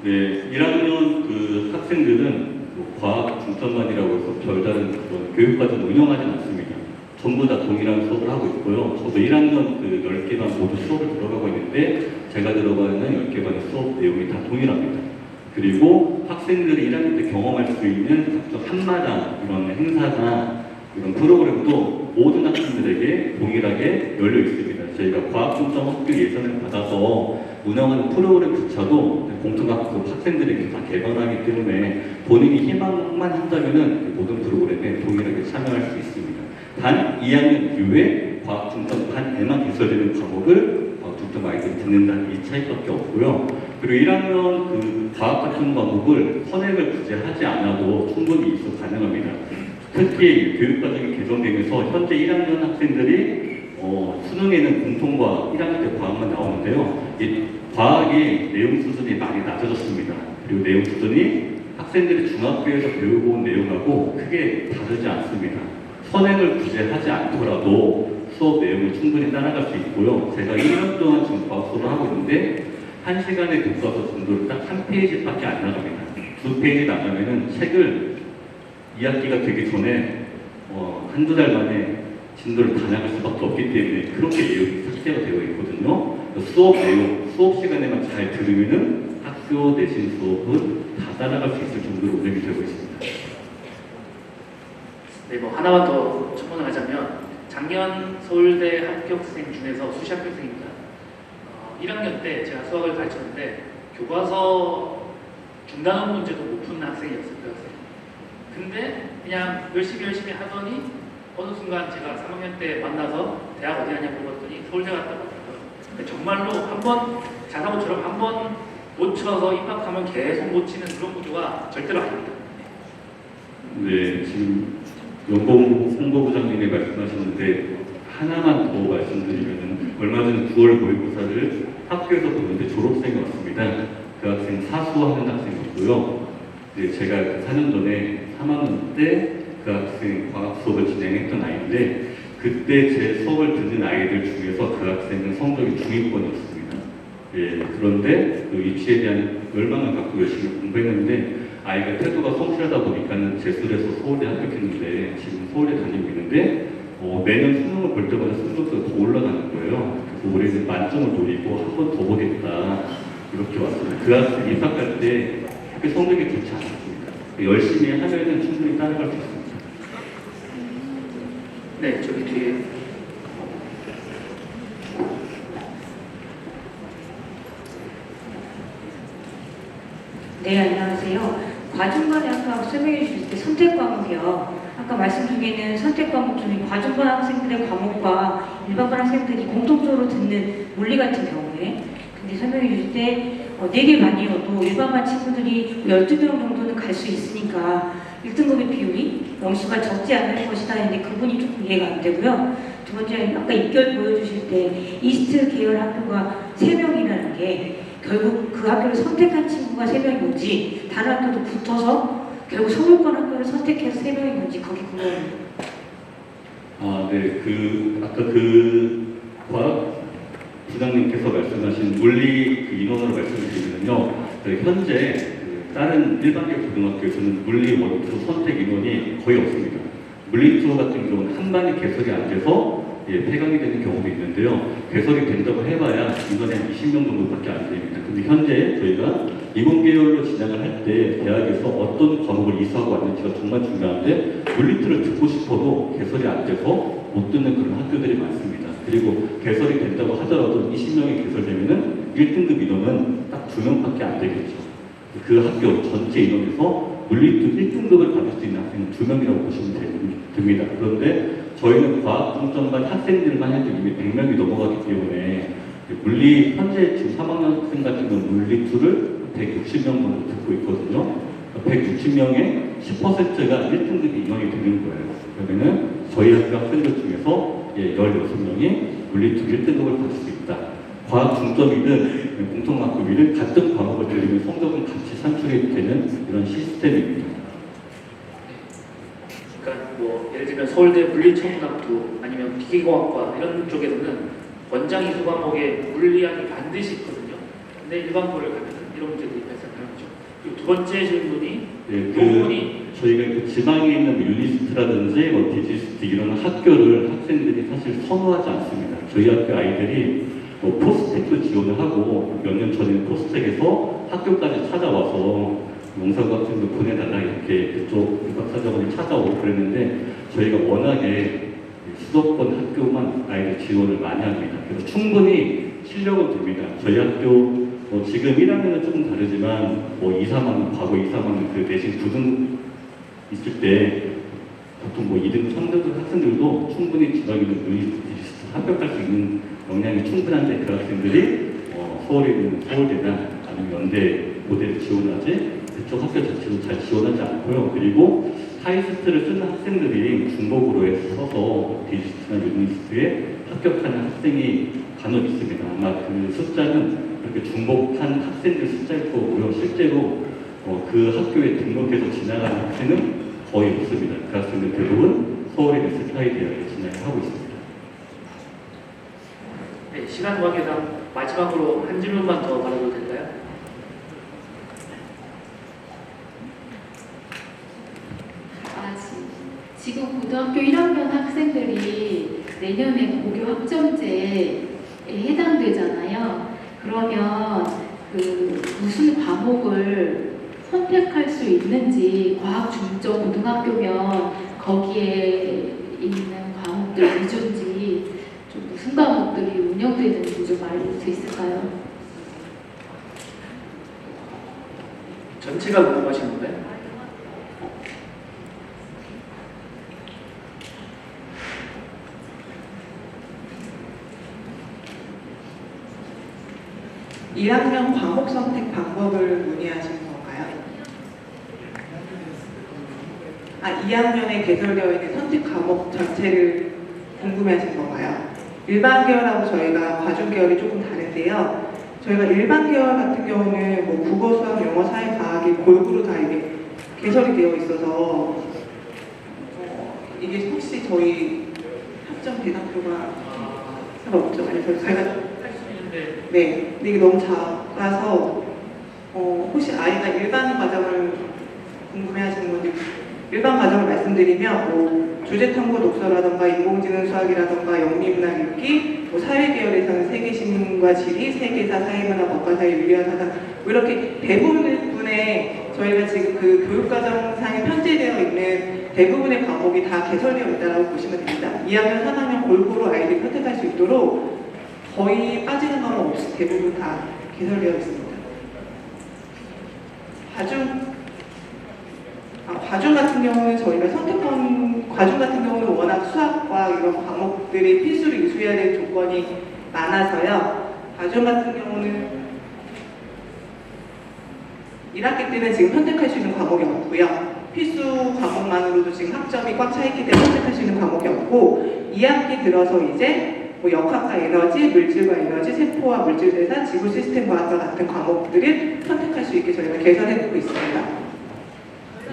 네, 1학년 그 학생들은 뭐 과학 중점반이라고 해서 별다른 그런 교육과정 운영하지는 않습니다. 전부 다 동일한 수업을 하고 있고요. 저도 1학년 그 10개 반 모두 수업을 들어가고 있는데 제가 들어가는 10개 반의 수업 내용이 다 동일합니다. 그리고 학생들이 1학년 때 경험할 수 있는 각종 한마당 이런 행사나 이런 프로그램도 모든 학생들에게 동일하게 열려 있습니다. 저희가 과학중점 학교 예산을 받아서 운영하는 프로그램조차도 공통학급 학생들에게 다 개방하기 때문에 본인이 희망만 한다면 모든 프로그램에 동일하게 참여할 수 있습니다. 단 2학년 이후에 과학중점 반에만 개설되는 과목을 과학중점 아이들이 듣는다 이 차이밖에 없고요. 그리고 1학년 그 과학 같은 과목을 선행을 굳이 하지 않아도 충분히 입수 가능합니다. 특히 교육과정이 개정되면서 현재 1학년 학생들이 수능에는 공통과학 1학년 때 과학만 나오는데요. 이 과학의 내용 수준이 많이 낮아졌습니다. 그리고 내용 수준이 학생들이 중학교에서 배우고 온 내용하고 크게 다르지 않습니다. 선행을 굳이 하지 않더라도 수업 내용을 충분히 따라갈 수 있고요. 제가 1년 동안 지금 과학 수업을 하고 있는데 1시간의 교과서 정도를 딱 한 페이지밖에 안 나갑니다. 2페이지 나가면은 책을 2학기가 되기 전에 한두 달 만에 진도를 다 나갈 수밖에 없기 때문에 그렇게 내용이 삭제가 되어 있거든요. 수업 내용, 수업 시간에만 잘 들으면은 학교 내신 수업은 다 따라갈 수 있을 정도로 운영이 되고 있습니다. 네, 뭐 하나만 더 첨언을 하자면 작년 서울대 합격생 중에서 수시 합격생입니다. 1학년 때 제가 수학을 가르쳤는데 교과서 중단원 문제도 못 푼 학생이었어요. 그 학생. 근데 그냥 열심히 하더니 어느 순간 제가 3학년 때 만나서 대학 어디 가냐고 물었더니 서울대 갔다고 하더라고요. 근데 정말로 한번 자사고처럼 한번 놓쳐서 입학하면 계속 못 치는 그런 구조가 절대로 아닙니다. 네, 지금 연봉 홍보부장님이 말씀하셨는데 하나만 더 말씀드리면 얼마 전 9월 모의고사를 학교에서 보는데 졸업생이 왔습니다. 그 학생 사수하는 학생이었고요. 네, 제가 4년 전에 3학년 때 그 학생 과학 수업을 진행했던 아이인데 그때 제 수업을 듣는 아이들 중에서 그 학생은 성적이 중위권이었습니다. 예, 그런데 그 입시에 대한 열망을 갖고 열심히 공부했는데 아이가 태도가 성실하다 보니까는 재수해서 서울대 합격했는데 지금 서울대 다니고 있는데 매년 수능을 볼 때마다 성적표가 더 올라가는 거예요. 그래서 올해는 만점을 노리고 한 번 더 보겠다 이렇게 왔습니다. 그 학생 입학할 때 그렇게 성적이 좋지 않았습니다. 열심히 하면은 충분히 따라갈 수 있습니다. 네, 저기 뒤에. 네, 안녕하세요. 과중반에 아까 설명해 주실 때 선택 과목이요. 아까 말씀 중에는 선택 과목 중에 과중반 학생들의 과목과 일반반 학생들이 공통적으로 듣는 물리 같은 경우에 근데 설명해 주실 때 4개 반이어도 일반반 친구들이 12명 정도는 갈 수 있으니까 1등급의 비율이 명수가 적지 않을 것이다 했는데 그분이 조금 이해가 안 되고요. 두 번째, 아까 입결 보여주실 때 이스트 계열 학교가 3명이라는 게 결국 그 학교를 선택한 친구가 3명인 건지 다른 학교도 붙어서 결국 서울권 학교를 선택해서 3명인 건지 그게 궁금합니다. 아, 네. 아까 그 과학 부장님께서 말씀하신 물리 그 인원으로 말씀을 드리면요. 현재 다른 일반계 고등학교에서는 물리 원투 선택 인원이 거의 없습니다. 물리 투 같은 경우는 한 반이 개설이 안 돼서 폐강이 되는 경우도 있는데요. 개설이 된다고 해봐야 인원이 한 20명 정도밖에 안 됩니다. 근데 현재 저희가 이공계열로 진학을 할 때 대학에서 어떤 과목을 이수하고 왔는지가 정말 중요한데 물리투를 듣고 싶어도 개설이 안 돼서 못 듣는 그런 학교들이 많습니다. 그리고 개설이 된다고 하더라도 20명이 개설되면은 1등급 인원은 딱 2명밖에 안 되겠죠. 그 학교 전체 인원에서 물리투 1등급을 받을 수 있는 학생은 2명이라고 보시면 됩니다. 그런데 저희는 과학 중점반 학생들만 해도 이미 100명이 넘어가기 때문에 물리 현재 지금 3학년 학생 같은 경우는 물리투를 160명 정도 듣고 있거든요. 160명의 10%가 1등급 인원이 되는 거예요. 그러면은 저희 학교 학생들 중에서 16명이 물리투 1등급을 받을 수 있다. 과학 중점이든 공통학급이든 같은 과목을 들으면 성적은 같이 산출이 되는 이런 시스템입니다. 그러니까 서울대 물리천문학부 아니면 기계공학과 이런 쪽에서는 원장 이수 과목에 물리학이 반드시 있거든요. 근데 일반고를 가면 이런 문제들이 발생하는 거죠. 그리고 두 번째 질문이 네, 부분이 저희가 그 지방에 있는 유니스트라든지 뭐 디지스트 이런 학교를 학생들이 사실 선호하지 않습니다. 저희 학교 아이들이 뭐 포스텍도 지원을 하고 몇 년 전에 포스텍에서 학교까지 찾아와서 영상과 같은 거 보내달라 이렇게 그쪽 박사정원이 찾아오고 그랬는데 저희가 워낙에 수도권 학교만 아이들 지원을 많이 합니다. 그래서 충분히 실력은 됩니다. 저희 학교 뭐 지금 1학년은 조금 다르지만 뭐 2, 3학년, 과거 2, 3학년 그 내신 9등 있을 때 보통 뭐 2등, 3등 학생들도 충분히 지방에 있는 유니스트 합격할 수 있는 역량이 충분한데 그 학생들이 서울에 있는 서울대나 아니면 연대 모델을 지원하지 그쪽 학교 자체도 잘 지원하지 않고요. 그리고 타이스트를 쓰는 학생들이 중복으로 써서 디지스트나 유니스트에 합격하는 학생이 간혹 있습니다. 아마 그 숫자는 그렇게 중복한 학생들 숫자일 거고요. 실제로 그 학교에 등록해서 지나가는 학생은 거의 없습니다. 그 학생들 대부분 서울에 있는 스타일 대학에 진학을 하고 있습니다. 네, 시간 관계상 마지막으로 한 질문만 더 받아도 될까요? 지금 고등학교 1학년 학생들이 내년에 고교 학점제에 해당되잖아요. 그러면 그 무슨 과목을 선택할 수 있는지 과학 중점 고등학교면 거기에 있는 과목들 위주인지 좀 무슨 과목들이 운영되는지 좀 알릴 수 있을까요? 전체가 궁금하신 건가요? 1학년 과목 선택 방법을 문의하신 건가요? 2학년에 개설되어 있는 선택 과목 전체를 궁금해하신 건가요? 일반 계열하고 저희가 과중 계열이 조금 다른데요. 저희가 일반 계열 같은 경우는 뭐 국어, 수학, 영어, 사회, 과학이 골고루 다 이게 개설이 되어 있어서 이게 혹시 저희 학점 대상표가 상관없죠? 그래서 제가 네, 근데 이게 너무 작아서 혹시 아이가 일반 과정을 궁금해하시는 건지 일반 과정을 말씀드리면 뭐 주제 탐구 독서라던가 인공지능 수학이라던가 영리문학 읽기, 뭐 사회 계열에서는 세계 신문과 지리, 세계사, 사회문화, 법과사회, 윤리화사상 뭐 이렇게 대부분의 저희가 지금 그 교육과정상에 편제되어 있는 대부분의 과목이 다 개설되어 있다고 보시면 됩니다. 2학년, 3학년 골고루 아이들이 선택할 수 있도록 거의 빠지는 과목 없이 대부분 다 개설되어 있습니다. 과중 같은 경우는 저희가 선택권, 과중 같은 경우는 워낙 수학과 이런 과목들이 필수로 이수해야 될 조건이 많아서요. 과중 같은 경우는 1학기 때는 지금 선택할 수 있는 과목이 없고요. 필수 과목만으로도 지금 학점이 꽉 차 있기 때문에 선택할 수 있는 과목이 없고 2학기 들어서 이제 뭐 역학과 에너지, 물질과 에너지, 세포와 물질대사, 지구 시스템 과학과 같은 과목들을 선택할 수 있게 저희가 개선해놓고 있습니다.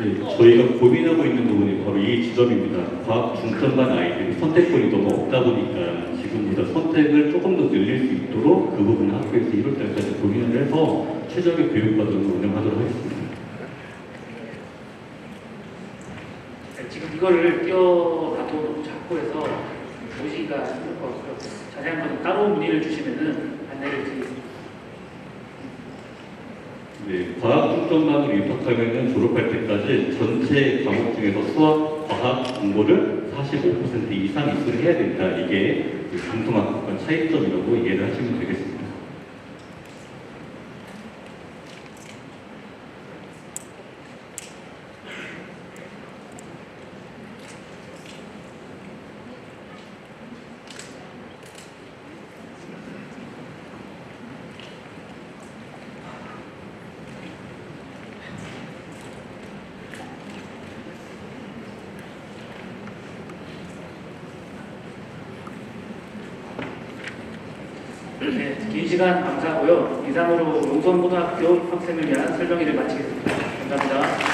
네, 저희가 고민하고 있는 부분이 바로 이 지점입니다. 과학 중점반 아이들이 선택권이 너무 없다 보니까 지금보다 선택을 조금 더 늘릴 수 있도록 그 부분을 학교에서 1월 달까지 고민을 해서 최적의 교육 과정을 운영하도록 하겠습니다. 네, 지금 이거를 띄어놔도 너무 작고 해서 보시기가 힘들 것 같고요. 자세한 건 따로 문의를 주시면은 안내를 드리겠습니다. 네, 과학 중점반으로 입학하면은 졸업할 때까지 전체 과목 중에서 수학, 과학 공부를 45% 이상 이수를 해야 된다. 이게 공통학과 차이점이라고 이해를 하시면 되겠습니다. 네, 긴 시간 감사하고요. 이상으로 용성고등학교 학생을 위한 설명회를 마치겠습니다. 감사합니다.